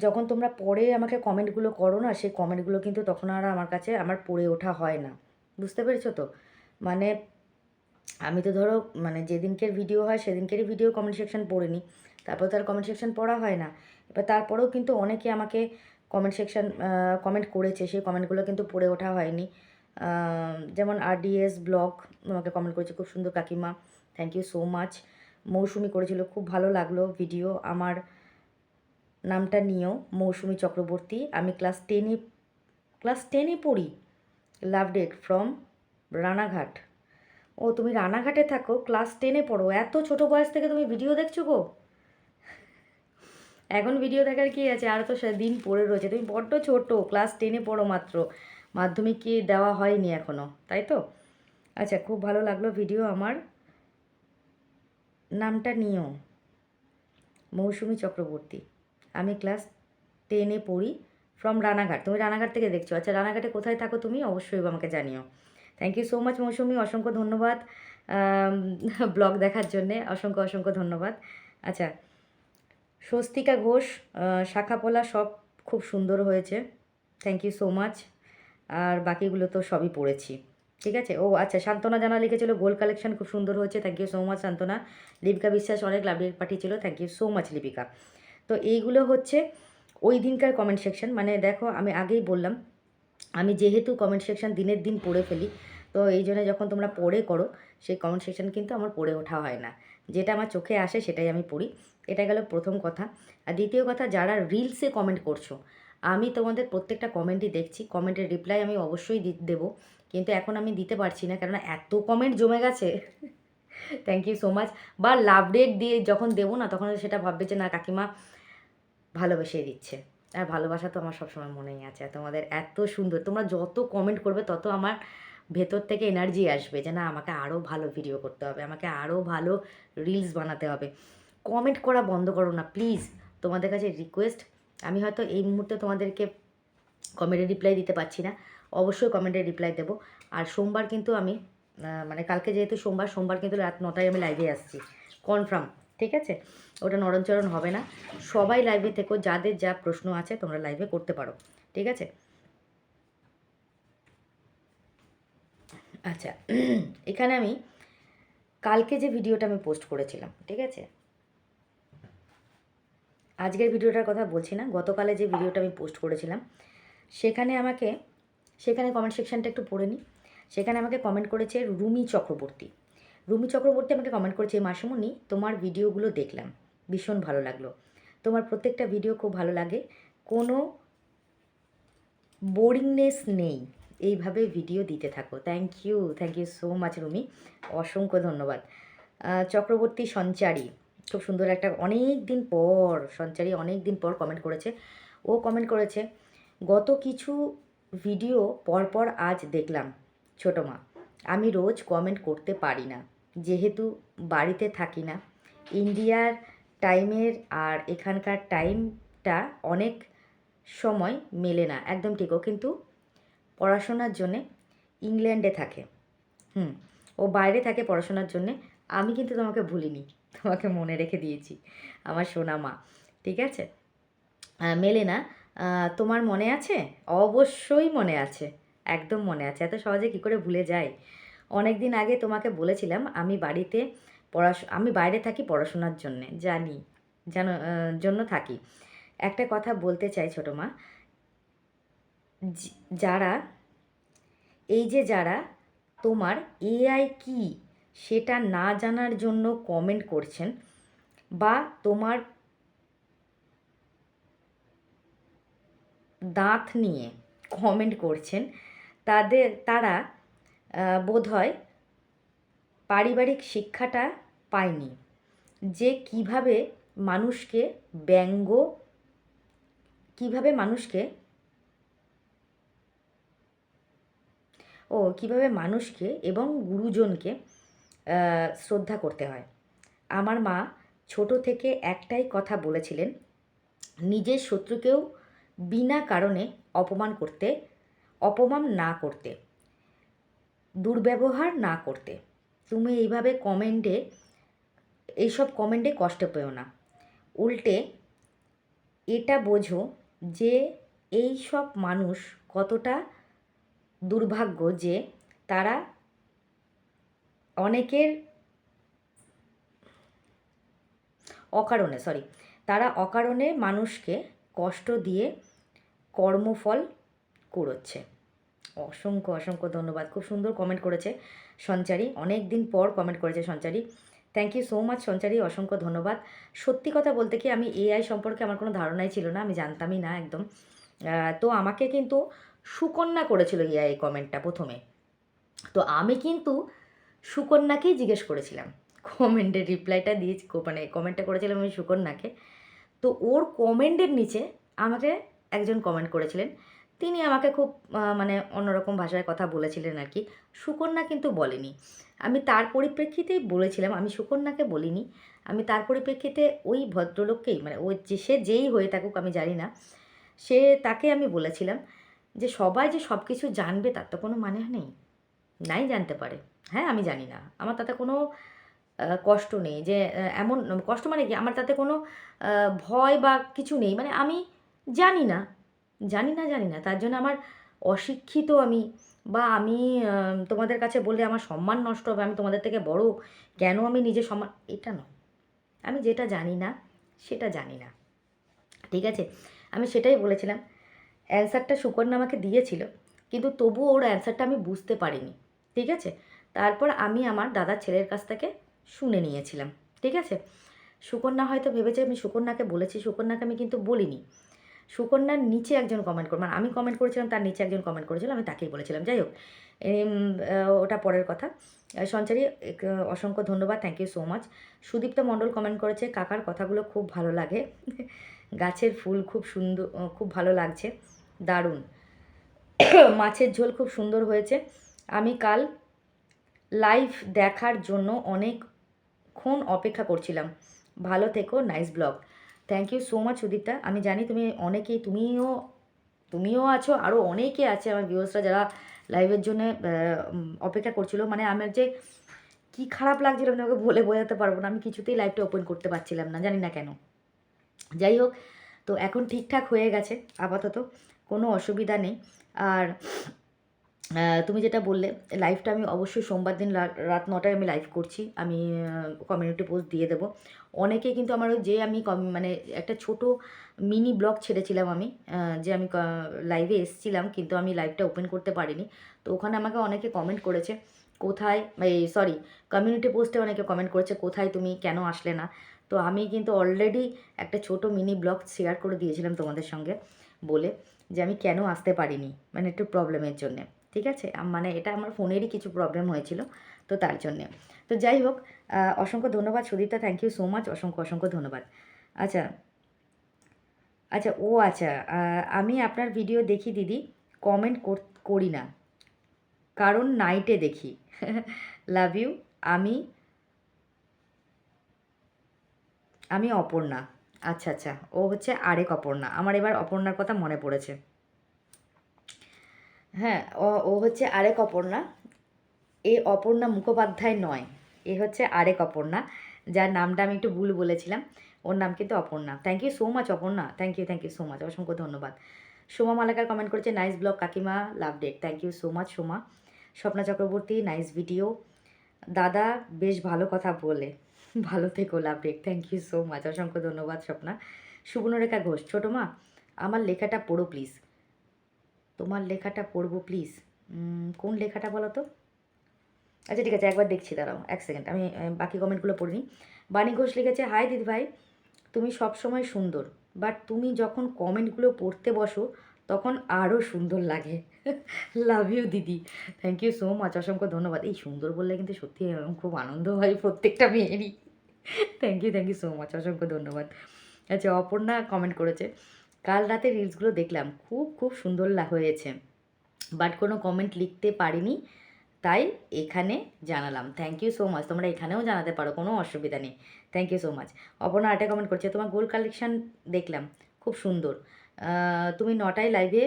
যখন তোমরা পরে আমাকে কমেন্টগুলো করো না, সেই কমেন্টগুলো কিন্তু তখন আর আমার কাছে আমার পড়ে ওঠা হয় না, বুঝতে পেরেছো তো? মানে আমি তো ধরো মানে যেদিনকের ভিডিও হয় সেদিনকেরই ভিডিও কমেন্ট সেকশন পড়ে নিই, তারপর তো আর কমেন্ট সেকশন পড়া হয় না। এবার তারপরেও কিন্তু অনেকে আমাকে কমেন্ট করেছে, সেই কমেন্টগুলো কিন্তু পড়ে ওঠা হয়নি। যেমন RDS ব্লগ আমাকে কমেন্ট করেছে, খুব সুন্দর কাকিমা, থ্যাংক ইউ সো মাচ। মৌসুমি করেছিল, খুব ভালো লাগলো ভিডিও, আমার নামটা নিয়েও, মৌসুমি চক্রবর্তী, আমি ক্লাস টেনে পড়ি, লাভড ইট ফ্রম রানাঘাট। ও তুমি রানাঘাটে থাকো, ক্লাস 10-এ পড়ো, এত ছোট বয়স থেকে তুমি ভিডিও দেখছো গো? এখন ভিডিও দেখার কি আছে, আরও তো দিন পড়ে রয়েছে, তুমি বড্ড ছোটো, ক্লাস 10-এ পড়ো মাত্র, মাধ্যমিক কি দেওয়া হয়নি এখনও, তাই তো? আচ্ছা, খুব ভালো লাগলো ভিডিও আমার, নামটা নিও। মৌসুমী চক্রবর্তী, আমি ক্লাস 10-এ পড়ি, ফ্রম রানাঘাট। তুমি রানাঘাট থেকে দেখছো? আচ্ছা, রানাঘাটে কোথায় থাকো তুমি? অবশ্যই আমাকে জানিও। থ্যাংক ইউ সো মাচ মৌসুমী, অসংখ্য ধন্যবাদ ব্লগ দেখার জন্যে, অসংখ্য অসংখ্য ধন্যবাদ। আচ্ছা, স্বস্তিকা ঘোষ, শাখাপলা সব খুব সুন্দর হয়েছে, থ্যাংক ইউ সো মাচ। আর বাকিগুলো তো সবই পড়েছি, ঠিক আছে। ও আচ্ছা, সান্ত্বনা জানা লিখেছিল গোল্ড কালেকশন খুব সুন্দর হয়েছে, থ্যাংক ইউ সো মাচ সান্ত্বনা। লিপিকা বিশ্বাস অনেক লাভ পাঠিয়েছিল, thank you so much Lipika. তো এইগুলো হচ্ছে ওই দিনকার কমেন্ট সেকশন। মানে দেখো, আমি আগেই বললাম, আমি যেহেতু কমেন্ট সেকশন দিনের দিন পড়ে ফেলি, তো এই জন্য যখন তোমরা পড়ে করো, সেই কমেন্ট সেকশন কিন্তু আমার পড়ে ওঠা হয় না। যেটা আমার চোখে আসে সেটাই আমি পড়ি। এটা গেল প্রথম কথা। আর দ্বিতীয় কথা, যারা রিলসে কমেন্ট করছো, আমি তোমাদের প্রত্যেকটা কমেন্টই দেখছি, কমেন্টের রিপ্লাই আমি অবশ্যই দেবো, কিন্তু এখন আমি দিতে পারছি না, কেননা এত কমেন্ট জমে গেছে থ্যাংক ইউ সো মাচ। বা লাভ রেট দিয়ে যখন দেবো না, তখন সেটা ভাববে যে না, কাকিমা ভালোবেসেই দিচ্ছে। আর ভালোবাসা তো আমার সবসময় মনেই আছে। আর তোমাদের এত সুন্দর, তোমরা যত কমেন্ট করবে তত আমার ভেতর থেকে এনার্জি আসবে যে না, আমাকে আরও ভালো ভিডিও করতে হবে, আমাকে আরও ভালো রিলস বানাতে হবে। কমেন্ট করা বন্ধ করো না প্লিজ, তোমাদের কাছে রিকোয়েস্ট। আমি হয়তো এই মুহূর্তে তোমাদেরকে কমেন্টের রিপ্লাই দিতে পারছি না, অবশ্যই কমেন্টের রিপ্লাই দেবো। আর সোমবার কিন্তু আমি মানে কালকে যেহেতু সোমবার কিন্তু রাত 9টায় আমি লাইভে আসছি, কনফার্ম, ঠিক আছে। ওটা নরমচরণ হবে না। সবাই লাইভে থেকো, যাদের যা প্রশ্ন আছে তোমরা লাইভে করতে পারো, ঠিক আছে। আচ্ছা, এখানে আমি কালকে যে ভিডিওটা আমি পোস্ট করেছিলাম, ঠিক আছে, আজকের ভিডিওটার কথা বলছি না, গতকালে যে ভিডিওটা আমি পোস্ট করেছিলাম, সেখানে কমেন্ট সেকশানটা একটু পড়ে নিই। সেখানে আমাকে কমেন্ট করেছে রুমি চক্রবর্তী। রুমি চক্রবর্তী আমাকে কমেন্ট করেছে, মাসিমণি তোমার ভিডিওগুলো দেখলাম, ভীষণ ভালো লাগলো, তোমার প্রত্যেকটা ভিডিও খুব ভালো লাগে, কোনো বোরিংনেস নেই, এইভাবে ভিডিও দিতে থাকো। Thank you so much Rumi, অসংখ্য ধন্যবাদ। চক্রবর্তী সঞ্চারী, খুব সুন্দর একটা, অনেক দিন পর সঞ্চারী অনেক দিন পর কমেন্ট করেছে। ও কমেন্ট করেছে, গত কিছু ভিডিও পরপর আজ দেখলাম ছোটো মা, আমি রোজ কমেন্ট করতে পারি না, যেহেতু বাড়িতে থাকি না, ইন্ডিয়ার টাইমের আর এখানকার টাইমটা অনেক সময় মেলে না। একদম ঠিক, ও কিন্তু পড়াশোনার জন্যে ইংল্যান্ডে থাকে। ও বাইরে থাকে পড়াশোনার জন্যে। আমি কিন্তু তোমাকে ভুলিনি, তোমাকে মনে রেখে দিয়েছি, আমার সোনা মা, ঠিক আছে। মেলে না, তোমার মনে আছে? অবশ্যই মনে আছে, একদম মনে আছে, এত সহজে কী করে ভুলে যায়। অনেক দিন আগে তোমাকে বলেছিলাম আমি আমি বাইরে থাকি পড়াশোনার জন্যে, জন্য থাকি। একটা কথা বলতে চাই ছোটো মা, যারা যারা তোমার এআই কি সেটা না জানার জন্য কমেন্ট করছেন, বা তোমার দাঁত নিয়ে কমেন্ট করছেন, তারা বোধহয় পারিবারিক শিক্ষাটা পায়নি, যে কিভাবে মানুষকে কিভাবে মানুষকে এবং গুরুজনকে শ্রদ্ধা করতে হয়। আমার মা ছোট থেকে একটাই কথা বলেছিলেন, নিজের শত্রুকেও বিনা কারণে অপমান না করতে, দুর্ব্যবহার না করতে। তুমি এইসব কমেন্টে কষ্ট পেও না, উল্টে এটা বোঝো যে এই সব মানুষ কতটা দুর্ভাগ্য, যে তারা অকারণে মানুষকে কষ্ট দিয়ে কর্মফল কুড়োচ্ছে। অসংখ্য অসংখ্য ধন্যবাদ, খুব সুন্দর কমেন্ট করেছে সঞ্চারী, অনেক দিন পর কমেন্ট করেছে সঞ্চারী, থ্যাংক ইউ সো মাচ সঞ্চারী, অসংখ্য ধন্যবাদ। সত্যি কথা বলতে কি, আমি এআই সম্পর্কে আমার কোনো ধারণাই ছিল না, আমি জানতামই না একদম। তো আমাকে কিন্তু সুকন্যা করেছিল এআই কমেন্টটা প্রথমে, তো আমি কিন্তু সুকন্যাকেই জিজ্ঞেস করেছিলাম, কমেন্টের রিপ্লাইটা দিয়েছি, মানে কমেন্টটা করেছিলাম আমি সুকন্যাকে। তো ওর কমেন্টের নিচে আমাকে একজন কমেন্ট করেছিলেন, তিনি আমাকে খুব মানে অন্যরকম ভাষায় কথা বলেছিলেন আর কি। সুকন্যা কিন্তু বলেনি। আমি তার পরিপ্রেক্ষিতেই বলেছিলাম, আমি সুকন্যাকে বলিনি। আমি তার পরিপ্রেক্ষিতে ওই ভদ্রলোককেই, মানে ওই যে সে যেই হয়ে থাকুক আমি জানি না, তাকে আমি বলেছিলাম যে সবাই যে সব কিছু জানবে তার তো কোনো মানে নেই। নাই জানতে পারে। হ্যাঁ, আমি জানি না। আমার তাতে কোনো কষ্ট নেই যে এমন কষ্ট মানে কি, আমার তাতে কোনো ভয় বা কিছু নেই। মানে আমি জানি না, জানি না। তার জন্য আমার অশিক্ষিত আমি, বা আমি তোমাদের কাছে বললে আমার সম্মান নষ্ট হবে, আমি তোমাদের থেকে বড়, কেন আমি নিজের সম্মান, এটা নয়। আমি যেটা জানি না সেটা জানি না। ঠিক আছে? আমি সেটাই বলেছিলাম। অ্যানসারটা সুকন্যা আমাকে দিয়েছিল, কিন্তু তবুও ওর অ্যানসারটা আমি বুঝতে পারিনি। ঠিক আছে? তারপর আমি আমার দাদার ছেলের কাছ থেকে শুনে নিয়েছিলাম। ঠিক আছে? সুকন্যা হয়তো ভেবেছে আমি সুকন্যাকে বলেছি, সুকন্যাকে আমি কিন্তু বলিনি। সুকন্যার নিচে একজন কমেন্ট করে, মানে আমি কমেন্ট করেছিলাম, তার নিচে একজন কমেন্ট করেছিল, আমি তাকেই বলেছিলাম। যাই হোক, ওটা পরের কথা। সঞ্চারী, অসংখ্য ধন্যবাদ, thank you so much. Sudipta Mondal comment করেছে, কাকার কথাগুলো খুব ভালো লাগে, গাছের ফুল খুব সুন্দর, খুব ভালো লাগছে, দারুণ, মাছের ঝোল খুব সুন্দর হয়েছে, আমি কাল লাইভ দেখার জন্য অনেকক্ষণ অপেক্ষা করছিলাম, ভালো থেকো, nice blog. Thank you so much Sudipta. আমি জানি তুমি অনেকেই, তুমিও আছো, আরও অনেকে আছে আমার ভিউয়ার্সরা যারা লাইভের জন্য অপেক্ষা করছিল। মানে আমার যে কী খারাপ লাগছিল আমি তোমাকে বলে বোঝাতে পারবো না। আমি কিছুতেই লাইভটা ওপেন করতে পারছিলাম না, জানি না কেন। যাই হোক, তো এখন ঠিকঠাক হয়ে গেছে আপাতত, কোনো অসুবিধা নেই। আর তুমি যেটা বললে, লাইভটা আমি অবশ্যই সোমবার দিন রাত 9টায় আমি লাইভ করছি। আমি কমিউনিটি পোস্ট দিয়ে দেবো। অনেকে কিন্তু আমার ওই যে আমি মানে একটা ছোট মিনি ব্লগ ছেড়েছিলাম আমি, যে আমি লাইভে এসেছিলাম কিন্তু আমি লাইভটা ওপেন করতে পারিনি। তো ওখানে আমাকে অনেকে কমেন্ট করেছে, কোথায়, সরি, কমিউনিটি পোস্টে অনেকে কমেন্ট করেছে কোথায় তুমি, কেন আসলে না। তো আমি কিন্তু অলরেডি একটা ছোট মিনি ব্লগ শেয়ার করে দিয়েছিলাম তোমাদের সঙ্গে, বলে যে আমি কেন আসতে পারিনি, মানে একটু প্রবলেমের জন্যে। ঠিক আছে? মানে এটা আমার ফোনেরই কিছু প্রবলেম হয়েছিল, তো তার জন্যে। তো যাই হোক, অসংখ্য ধন্যবাদ Sudipta, thank you so much, অসংখ্য ধন্যবাদ। আচ্ছা, আচ্ছা, ও আচ্ছা, আমি আপনার ভিডিও দেখি দিদি, কমেন্ট করি না, কারণ নাইটে দেখি। Love you. আমি আমি অপর্ণা। আচ্ছা আচ্ছা, ও হচ্ছে আরেক অপর্ণা। আমার এবার অপর্ণার কথা মনে পড়েছে। হ্যাঁ, ও ও হচ্ছে আরেক অপর্ণা। এ অপর্ণা মুখোপাধ্যায় নয়, এ হচ্ছে আরেক অপর্ণা, যার নামটা আমি একটু ভুল বলেছিলাম। ওর নাম কিন্তু Aparna. Thank you so much Aparna, thank you so much, অসংখ্য ধন্যবাদ। সোমা মালাকার কমেন্ট করেছে, নাইস ব্লগ কাকিমা, love date. Thank you so much Soma. Swapna Chakraborty, nice video দাদা, বেশ ভালো কথা বলে, ভালো থেকো, love date. Thank you so much, অসংখ্য ধন্যবাদ স্বপ্না। সুবর্ণরেখা ঘোষ, ছোটো মা আমার লেখাটা পড়ো প্লিজ। তোমার লেখাটা পড়বো প্লিজ, কোন লেখাটা বলো তো? আচ্ছা ঠিক আছে, একবার দেখছি, দাঁড়াও 1 সেকেন্ড, আমি বাকি কমেন্টগুলো পড়িনি। বাণী ঘোষ লিখেছে, হাই দিদিভাই, তুমি সবসময় সুন্দর, বাট তুমি যখন কমেন্টগুলো পড়তে বসো তখন আরও সুন্দর লাগে। লাভ ইউ দিদি, থ্যাংক ইউ সো মাচ, অসংখ্য ধন্যবাদ। এই সুন্দর বললে কিন্তু সত্যি খুব আনন্দ হয় প্রত্যেকটা মেয়েরই। থ্যাংক ইউ সো মাচ, অসংখ্য ধন্যবাদ। আচ্ছা, অপর্ণা কমেন্ট করেছে, কাল রাতে রিলসগুলো দেখলাম, খুব সুন্দর হয়েছে, বাট কোনো কমেন্ট লিখতে পারিনি, তাই এখানে জানালাম। থ্যাংক ইউ সো মাচ, তোমরা এখানেও জানাতে পারো, কোনো অসুবিধা নেই। Thank you so much. Aparna আরেকটা কমেন্ট করছে, তোমার গোল্ড কালেকশান দেখলাম, খুব সুন্দর, তুমি 9টায় লাইভে,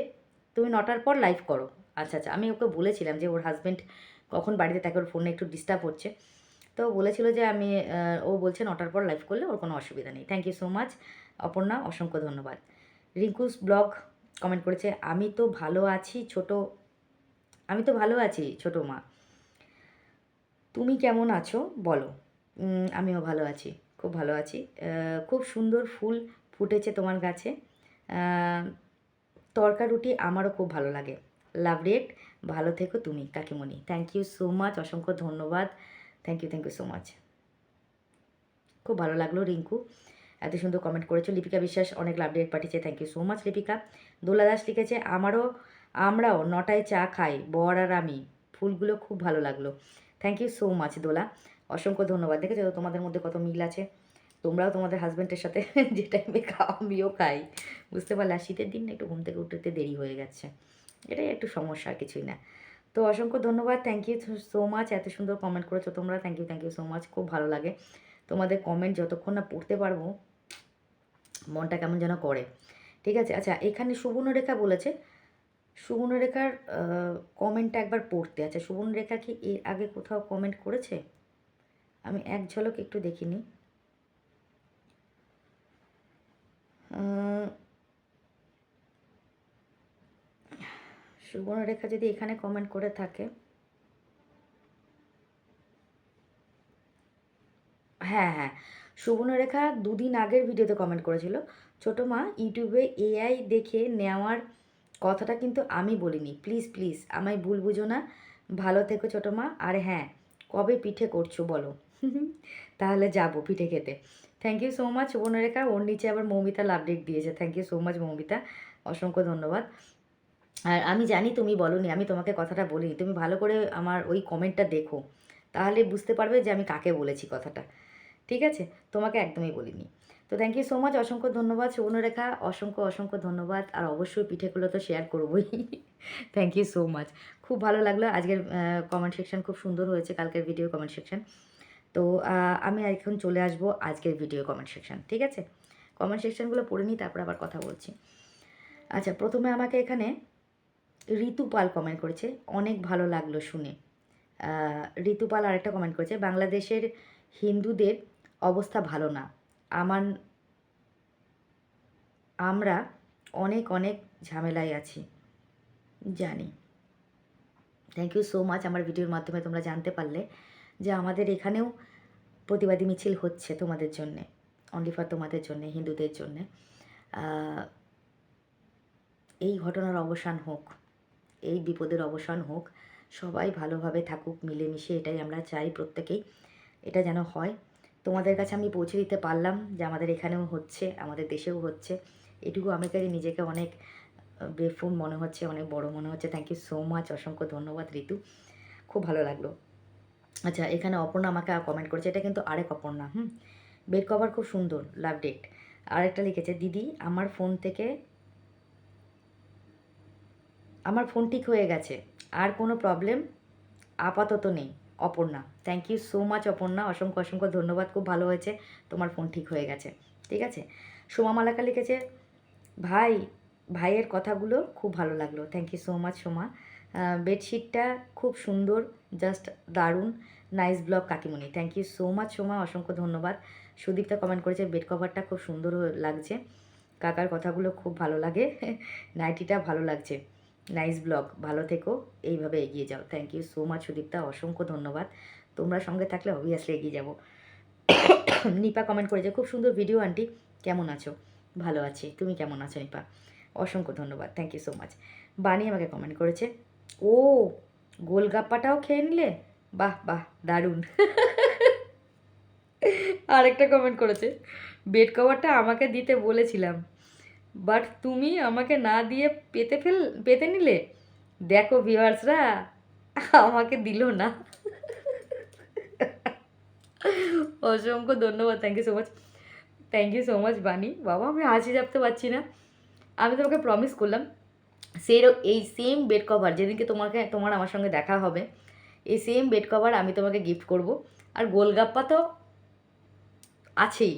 তুমি 9টার পর লাইভ করো। আচ্ছা আচ্ছা, আমি ওকে বলেছিলাম যে ওর হাজব্যান্ড কখন বাড়িতে থাকে, ওর ফোনে একটু ডিস্টার্ব হচ্ছে, তো বলেছিল যে আমি, ও বলছে 9টার পর লাইভ করলে ওর কোনো অসুবিধা নেই। Thank you so much Aparna, অসংখ্য ধন্যবাদ। রিঙ্কুস ব্লগ কমেন্ট করেছে, আমি তো ভালো আছি ছোটো মা, তুমি কেমন আছো বলো। আমিও ভালো আছি, খুব ভালো আছি। খুব সুন্দর ফুল ফুটেছে তোমার গাছে, তরকা রুটি আমারও খুব ভালো লাগে, লাভ রিয়েক্ট, ভালো থেকো তুমি কাকিমণি। থ্যাংক ইউ সো মাচ, অসংখ্য ধন্যবাদ। থ্যাংক ইউ সো মাচ, খুব ভালো লাগলো রিঙ্কু, এত সুন্দর কমেন্ট করেছো। লিপিকা বিশ্বাস অনেক লাভ রিয়েক্ট পাঠিয়েছে, thank you so much Lipika. Dola Das লিখেছে, আমরাও 9টায় চা খাই, বর আর আমি, ফুলগুলো খুব ভালো লাগলো। থ্যাংক ইউ সো মাচ দোলা, অসংখ্য ধন্যবাদ। দেখেছো তোমাদের মধ্যে কত মিল আছে। তোমরাও তোমাদের হাজব্যান্ডের সাথে যে টাইমে খাও আমিও খাই, বুঝতে পারলে। আর শীতের দিন না একটু ঘুম থেকে উঠতে দেরি হয়ে যাচ্ছে, এটাই একটু সমস্যা, আর কিছুই না। তো অসংখ্য ধন্যবাদ, থ্যাংক ইউ সো মাচ, এত সুন্দর কমেন্ট করেছো তোমরা, থ্যাংক ইউ সো মাচ। খুব ভালো লাগে তোমাদের কমেন্ট, যতক্ষণ না পড়তে পারবো মনটা কেমন যেন করে। ঠিক আছে, আচ্ছা এখানে সুবর্ণরেখা বলেছে, সুবর্ণরেখার কমেন্টটা একবার পড়তে। আচ্ছা সুবর্ণরেখা কি এর আগে কোথাও কমেন্ট করেছে? আমি এক ঝলক একটু দেখিনি। সুবর্ণরেখা যদি এখানে কমেন্ট করে থাকে, হ্যাঁ হ্যাঁ, সুবর্ণরেখা দুদিন আগের ভিডিওতে কমেন্ট করেছিল, ছোটো মা ইউটিউবে এআই দেখে নেওয়ার কথাটা কিন্তু আমি বলিনি, প্লিজ প্লিজ আমায় ভুল বুঝো না, ভালো থেকো ছোটো মা। আর হ্যাঁ, কবে পিঠে করছো বলো? তাহলে যাবো পিঠে খেতে। Thank you so much Subarnarekha. ওর নিচে আবার মৌমিতা আপডেট দিয়েছে, thank you so much Moumita, অসংখ্য ধন্যবাদ। আর আমি জানি তুমি বলোনি, আমি তোমাকে কথাটা বলিনি, তুমি ভালো করে আমার ওই কমেন্টটা দেখো, তাহলে বুঝতে পারবে যে আমি কাকে বলেছি কথাটা। ঠিক আছে, তোমাকে একদমই বলিনি। তো থ্যাংক ইউ সো মাচ, অসংখ্য ধন্যবাদ সুবর্ণরেখা, অসংখ্য ধন্যবাদ। আর অবশ্যই পিঠেগুলো তো শেয়ার করবোই। থ্যাংক ইউ সো মাচ, খুব ভালো লাগলো আজকের কমেন্ট সেকশন, খুব সুন্দর হয়েছে কালকের ভিডিও কমেন্ট সেকশন। তো আমি এখন চলে আসবো আজকের ভিডিও কমেন্ট সেকশন, ঠিক আছে? কমেন্ট সেকশনগুলো পড়ে নিই, তারপর আবার কথা বলছি। আচ্ছা প্রথমে আমাকে এখানে ঋতুপাল কমেন্ট করেছে, অনেক ভালো লাগলো শুনে। ঋতুপাল আরেকটা কমেন্ট করেছে, বাংলাদেশের হিন্দুদের অবস্থা ভালো না, আমার আমরা অনেক ঝামেলায় আছি, জানি। থ্যাংক ইউ সো মাচ, আমার ভিডিওর মাধ্যমে তোমরা জানতে পারলে যে আমাদের এখানেও প্রতিবাদী মিছিল হচ্ছে তোমাদের জন্যে, অনলি ফর তোমাদের জন্যে, হিন্দুদের জন্যে। এই ঘটনার অবসান হোক, এই বিপদের অবসান হোক, সবাই ভালোভাবে থাকুক মিলেমিশে, এটাই আমরা চাই প্রত্যেকেই, এটা যেন হয়। তোমাদের কাছে আমি পৌঁছে দিতে পারলাম যে আমাদের এখানেও হচ্ছে, আমাদের দেশেও হচ্ছে, এটুকু আমাকে নিজেকে অনেক গ্রেটফুল মনে হচ্ছে, অনেক বড় মনে হচ্ছে। থ্যাংক ইউ সো মাচ, অসংখ্য ধন্যবাদ ঋতু, খুব ভালো লাগলো। আচ্ছা এখানে অপর্ণা আমাকে কমেন্ট করেছে, এটা কিন্তু আরেক অপর্ণা। বেড কভার খুব সুন্দর, লাভ ডেট। আরেকটা লিখেছে, দিদি আমার ফোন ঠিক হয়ে গেছে, আর কোনো প্রবলেম আপাতত নেই। Aparna, thank you so much Aparna, অসংখ্য ধন্যবাদ, খুব ভালো হয়েছে তোমার ফোন ঠিক হয়ে গেছে। ঠিক আছে, সোমা মালাকা লিখেছে, ভাইয়ের কথাগুলো খুব ভালো লাগলো, thank you so much Soma. বেডশিটটা খুব সুন্দর, জাস্ট দারুণ, নাইস ব্লগ কাকিমণি, thank you so much Soma, অসংখ্য ধন্যবাদ। সুদীপ্তা কমেন্ট করেছে, বেড কভারটা খুব সুন্দর লাগছে, কাকার কথাগুলো খুব ভালো লাগে, নাইটিটা ভালো লাগছে, নাইস ব্লগ, ভালো থেকো, এইভাবে এগিয়ে যাও। Thank you so much Sudipta, অসংখ্য ধন্যবাদ, তোমরা সঙ্গে থাকলে অবভিয়াসলি এগিয়ে যাব। নিপা কমেন্ট করেছে, খুব সুন্দর ভিডিও আন্টি, কেমন আছো? ভালো আছি, তুমি কেমন আছো নিপা? অসংখ্য ধন্যবাদ, থ্যাংক ইউ সো মাচ। বানি আমাকে কমেন্ট করেছে, ও গোলগাপ্পাটাও খেয়ে নিলে, বাহ বাহ দারুণ। আরেকটা কমেন্ট করেছে, বেড কভারটা আমাকে দিতে বলেছিলাম, বাট তুমি আমাকে না দিয়ে পেতে নিলে, দেখো ভিউয়ার্সরা আমাকে দিল না। অসংখ্য ধন্যবাদ, thank you so much, thank you so much Bani. বাবা আমি হাসি চাপতে পারছি না, আমি তোমাকে প্রমিস করলাম এই সেম বেড কভার যেদিনকে তোমার আমার সঙ্গে দেখা হবে, এই সেম বেড কভার আমি তোমাকে গিফট করব। আর গোলগাপ্পা তো আছেই,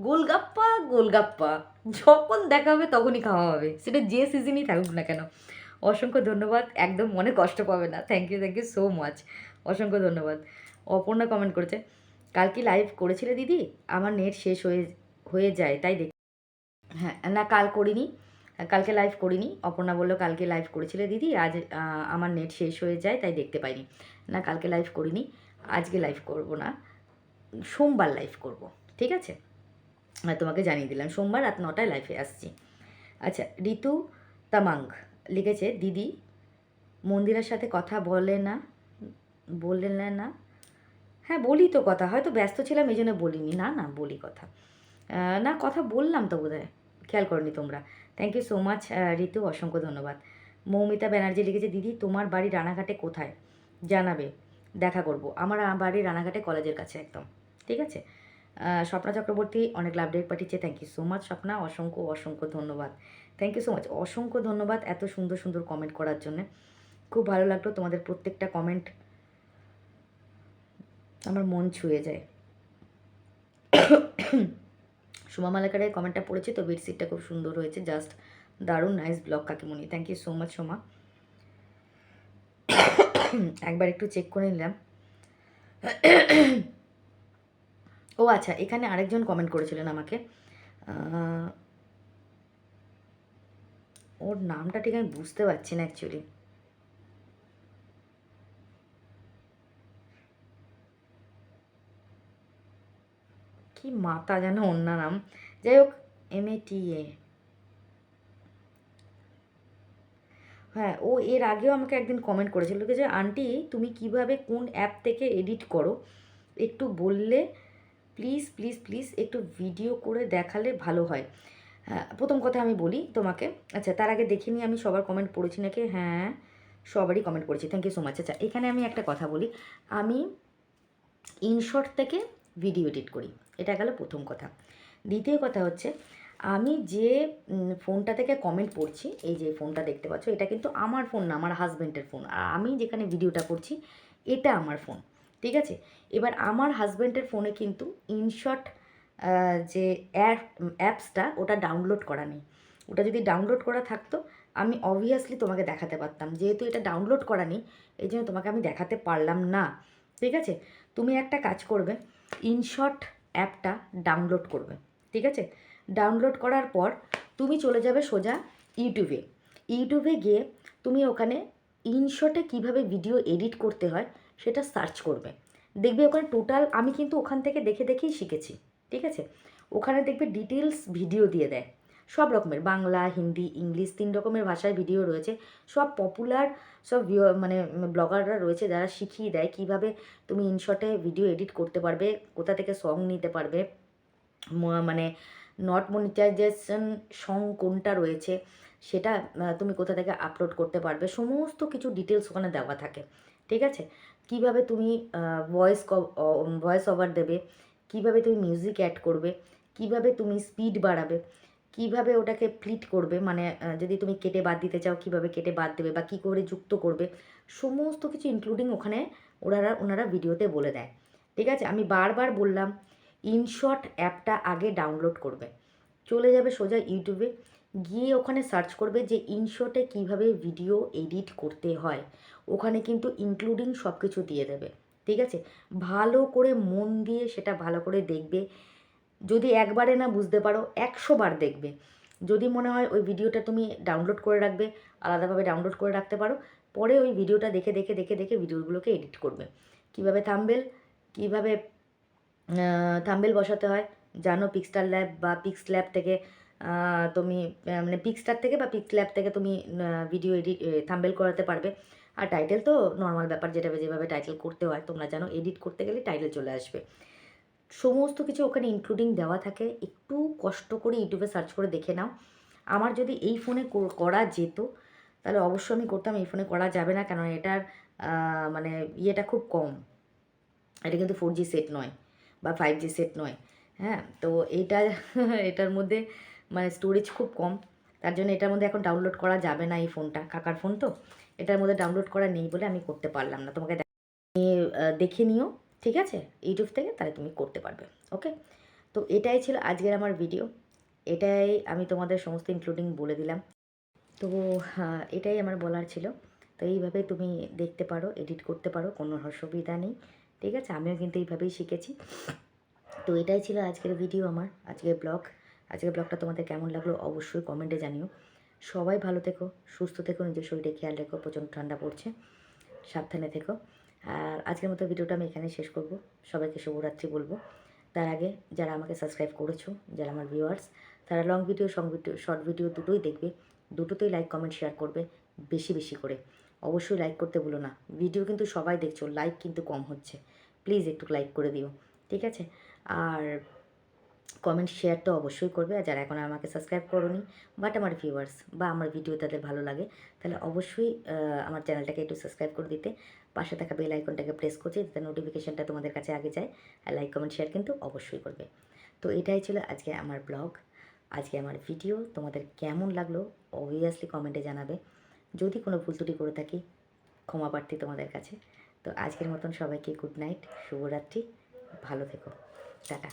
গোলগাপ্পা যখন দেখা হবে তখনই খাওয়া হবে, সেটা যে সিজনই থাকুক না কেন। অসংখ্য ধন্যবাদ, একদম মনে কষ্ট পাবে না, থ্যাংক ইউ সো মাচ, অসংখ্য ধন্যবাদ। অপর্ণা কমেন্ট করেছে, কাল কি লাইভ করেছিলে দিদি? আমার নেট শেষ হয়ে যায় তাই দেখ। হ্যাঁ না, কাল করিনি, কালকে লাইভ করিনি। অপর্ণা বললো কালকে লাইভ করেছিলে দিদি, আজ আমার নেট শেষ হয়ে যায় তাই দেখতে পাইনি। না কালকে লাইভ করিনি, আজকে লাইভ করব না, সোমবার লাইভ করব, ঠিক আছে? তোমাকে জানিয়ে দিলাম, সোমবার রাত 9টায় লাইভে আসছি। আচ্ছা ঋতু তামাং লিখেছে, দিদি মন্দিরের সাথে কথা বললেন না? হ্যাঁ বলি তো কথা, হয়তো ব্যস্ত ছিলাম এই জন্য বলিনি, না বলি কথা, না কথা বললাম তো বোধহয়, খেয়াল করনি তোমরা। থ্যাংক ইউ সো মাচ ঋতু, অসংখ্য ধন্যবাদ। মৌমিতা ব্যানার্জি লিখেছে, দিদি তোমার বাড়ি রানাঘাটে কোথায়, জানাবে, দেখা করব। আমার বাড়ি রানাঘাটে কলেজের কাছে একদম, ঠিক আছে? স্বপ্না চক্রবর্তী অনেক লাভ ডেট পাঠিয়েছে, thank you so much Swapna, অসংখ্য অসংখ্য ধন্যবাদ, থ্যাংক ইউ সো মাচ, অসংখ্য ধন্যবাদ এত সুন্দর সুন্দর কমেন্ট করার জন্য। খুব ভালো লাগলো তোমাদের প্রত্যেকটা কমেন্ট, আমার মন ছুঁয়ে যায়। সোমা মালাকারের কমেন্টটা পড়েছি তো, বেডশিটটা খুব সুন্দর হয়েছে, জাস্ট দারুণ, নাইস ব্লগ কাকিমণি, thank you so much Soma. একবার একটু চেক করে নিলাম। ও আচ্ছা, এখানে আরেকজন কমেন্ট করেছিলেন আমাকে, ওর নামটা ঠিক আমি বুঝতে পারছি না অ্যাকচুয়ালি। কি মাতা যেন অন্য নাম, যাই হোক, MATA, হ্যাঁ, ও এর আগেও আমাকে একদিন কমেন্ট করেছিল যে আন্টি তুমি কিভাবে কোন অ্যাপ থেকে এডিট করো একটু বললে প্লিজ প্লিজ প্লিজ, একটু ভিডিও করে দেখালে ভালো হয়। হ্যাঁ, প্রথম কথা আমি বলি তোমাকে, আচ্ছা তার আগে দেখে নিই আমি সবার কমেন্ট পড়েছি নাকি, হ্যাঁ সবারই কমেন্ট করেছি, থ্যাংক ইউ সো মাচ। আচ্ছা এখানে আমি একটা কথা বলি, আমি ইনশর্ট থেকে ভিডিও এডিট করি, এটা গেল প্রথম কথা। দ্বিতীয় কথা হচ্ছে, আমি যে ফোনটা থেকে কমেন্ট পড়ছি, এই যে ফোনটা দেখতে পাচ্ছ, এটা কিন্তু আমার ফোন না, আমার হাজব্যান্ডের ফোন, আর আমি যেখানে ভিডিওটা করছি এটা আমার ফোন, ঠিক আছে। এবার আমার হাজব্যান্ডের ফোনে কিন্তু ইনশর্ট যে অ্যাপসটা ওটা ডাউনলোড করা নেই, ওটা যদি ডাউনলোড করা থাকতো আমি অবভিয়াসলি তোমাকে দেখাতে পারতাম, যেহেতু এটা ডাউনলোড করা নেই এই জন্য তোমাকে আমি দেখাতে পারলাম না, ঠিক আছে। তুমি একটা কাজ করবে, ইনশর্ট অ্যাপটা ডাউনলোড করবে, ঠিক আছে। ডাউনলোড করার পর তুমি চলে যাবে সোজা ইউটিউবে, ইউটিউবে গিয়ে তুমি ওখানে ইনশর্টে কিভাবে ভিডিও এডিট করতে হয় সেটা সার্চ করবে, দেখবে ওখানে টোটাল, আমি কিন্তু ওখান থেকে দেখে দেখেই শিখেছি, ঠিক আছে। ওখানে দেখবে ডিটেলস ভিডিও দিয়ে দেয়, সব রকমের, বাংলা হিন্দি ইংলিশ 3 রকমের ভাষায় ভিডিও রয়েছে, সব পপুলার সব মানে ব্লগাররা রয়েছে যারা শিখিয়ে দেয় কীভাবে তুমি ইনশর্টে ভিডিও এডিট করতে পারবে, কোথা থেকে সং নিতে পারবে, মানে নট মনিটাইজেশন সং কোনটা রয়েছে সেটা তুমি কোথা থেকে আপলোড করতে পারবে, সমস্ত কিছু ডিটেলস ওখানে দেওয়া থাকে, ঠিক আছে। কিভাবে তুমি ভয়েস ওভার দেবে, কিভাবে তুমি মিউজিক অ্যাড করবে, কিভাবে তুমি স্পিড বাড়াবে, কিভাবে ওটাকে প্লিট করবে, মানে যদি তুমি কেটে বাদ দিতে চাও কিভাবে কেটে বাদ দেবে বা কী করে যুক্ত করবে, সমস্ত কিছু ইনক্লুডিং ওখানে ওনারা ভিডিওতে বলে দেয়, ঠিক আছে। আমি বারবার বললাম ইনশর্ট অ্যাপটা আগে ডাউনলোড করবে, চলে যাবে সোজা ইউটিউবে, গিয়ে ওখানে সার্চ করবে যে ইনশর্টে কিভাবে ভিডিও এডিট করতে হয়, ওখানে কিন্তু ইনক্লুডিং সব কিছু দিয়ে দেবে, ঠিক আছে। ভালো করে মন দিয়ে সেটা ভালো করে দেখবে, যদি একবারে না বুঝতে পারো 100 বার দেখবে, যদি মনে হয় ওই ভিডিওটা তুমি ডাউনলোড করে রাখবে, আলাদাভাবে ডাউনলোড করে রাখতে পারো, পরে ওই ভিডিওটা দেখে দেখে দেখে দেখে ভিডিওগুলোকে এডিট করবে, কিভাবে কীভাবে থাম্বনেল বসাতে হয় জানো, পিক্সটার ল্যাব বা পিক্স ল্যাব থেকে তুমি মানে পিক্সটার থেকে বা পিক্স ল্যাব থেকে তুমি ভিডিও এডিট থাম্বনেল করাতে পারবে। আর টাইটেল তো নর্মাল ব্যাপার, যেভাবে টাইটেল করতে হয় তোমরা জানো, এডিট করতে গেলে টাইটেল চলে আসবে, সমস্ত কিছু ওখানে ইনক্লুডিং দেওয়া থাকে, একটু কষ্ট করে ইউটিউবে সার্চ করে দেখে নাও। আমার যদি এই ফোনে করা যেত তাহলে অবশ্যই আমি করতাম, এই ফোনে করা যাবে না, কারণ এটার মানে ইয়েটা খুব কম, এটা কিন্তু 4G সেট নয় বা 5G সেট নয়, হ্যাঁ। তো এটার মধ্যে মানে স্টোরেজ খুব কম, তার জন্য এটার মধ্যে এখন ডাউনলোড করা যাবে না, এই ফোনটা কাকার ফোন তো, এটার মধ্যে ডাউনলোড করা নেই বলে আমি করতে পারলাম না, তোমাকে দেখে নিও, ঠিক আছে, ইউটিউব থেকে, তাহলে তুমি করতে পারবে, ওকে। তো এটাই ছিল আজকের আমার ভিডিও, এটাই আমি তোমাদের সমস্ত ইনক্লুডিং বলে দিলাম, তো এটাই আমার বলার ছিল। তো এইভাবে তুমি দেখতে পারো, এডিট করতে পারো, কোনো অসুবিধা নেই, ঠিক আছে। আমিও কিন্তু এইভাবেই শিখেছি। তো এটাই ছিল আজকের ভিডিও, আমার আজকের ব্লগটা তোমাদের কেমন লাগলো অবশ্যই কমেন্টে জানিও। সবাই ভালো থেকো, সুস্থ থেকো, নিজের শরীরে খেয়াল রেখো, প্রচণ্ড ঠান্ডা পড়ছে, সাবধানে থেকো। আর আজকের মতো ভিডিওটা আমি এখানে শেষ করব, সবাইকে শুভরাত্রি বলবো। তার আগে যারা আমাকে সাবস্ক্রাইব করেছো, যারা আমার ভিউয়ার্স, তারা লং ভিডিও শর্ট ভিডিও দুটোই দেখবে, দুটোতেই লাইক কমেন্ট শেয়ার করবে বেশি বেশি করে, অবশ্যই লাইক করতে ভুলো না। ভিডিও কিন্তু সবাই দেখছো, লাইক কিন্তু কম হচ্ছে, প্লিজ একটু লাইক করে দিও, ঠিক আছে। আর কমেন্ট শেয়ার তো অবশ্যই করবে। আর যারা এখন আমাকে সাবস্ক্রাইব করোনি বাট আমার ভিউয়ার্স বা আমার ভিডিও তাদের ভালো লাগে, তাহলে অবশ্যই আমার চ্যানেলটাকে একটু সাবস্ক্রাইব করে দিতে। পাশে থাকা বেল আইকনটাকে প্রেস করছি যাতে নোটিফিকেশানটা তোমাদের কাছে আগে যায়। আর লাইক কমেন্ট শেয়ার কিন্তু অবশ্যই করবে। তো এটাই ছিল আজকে আমার ব্লগ, আজকে আমার ভিডিও। তোমাদের কেমন লাগলো অবভিয়াসলি কমেন্টে জানাবে। যদি কোনো ভুল ত্রুটি করে থাকি ক্ষমা প্রার্থী তোমাদের কাছে। তো আজকের মতন সবাইকে গুড নাইট, শুভরাত্রি, ভালো থেকো, টাটা।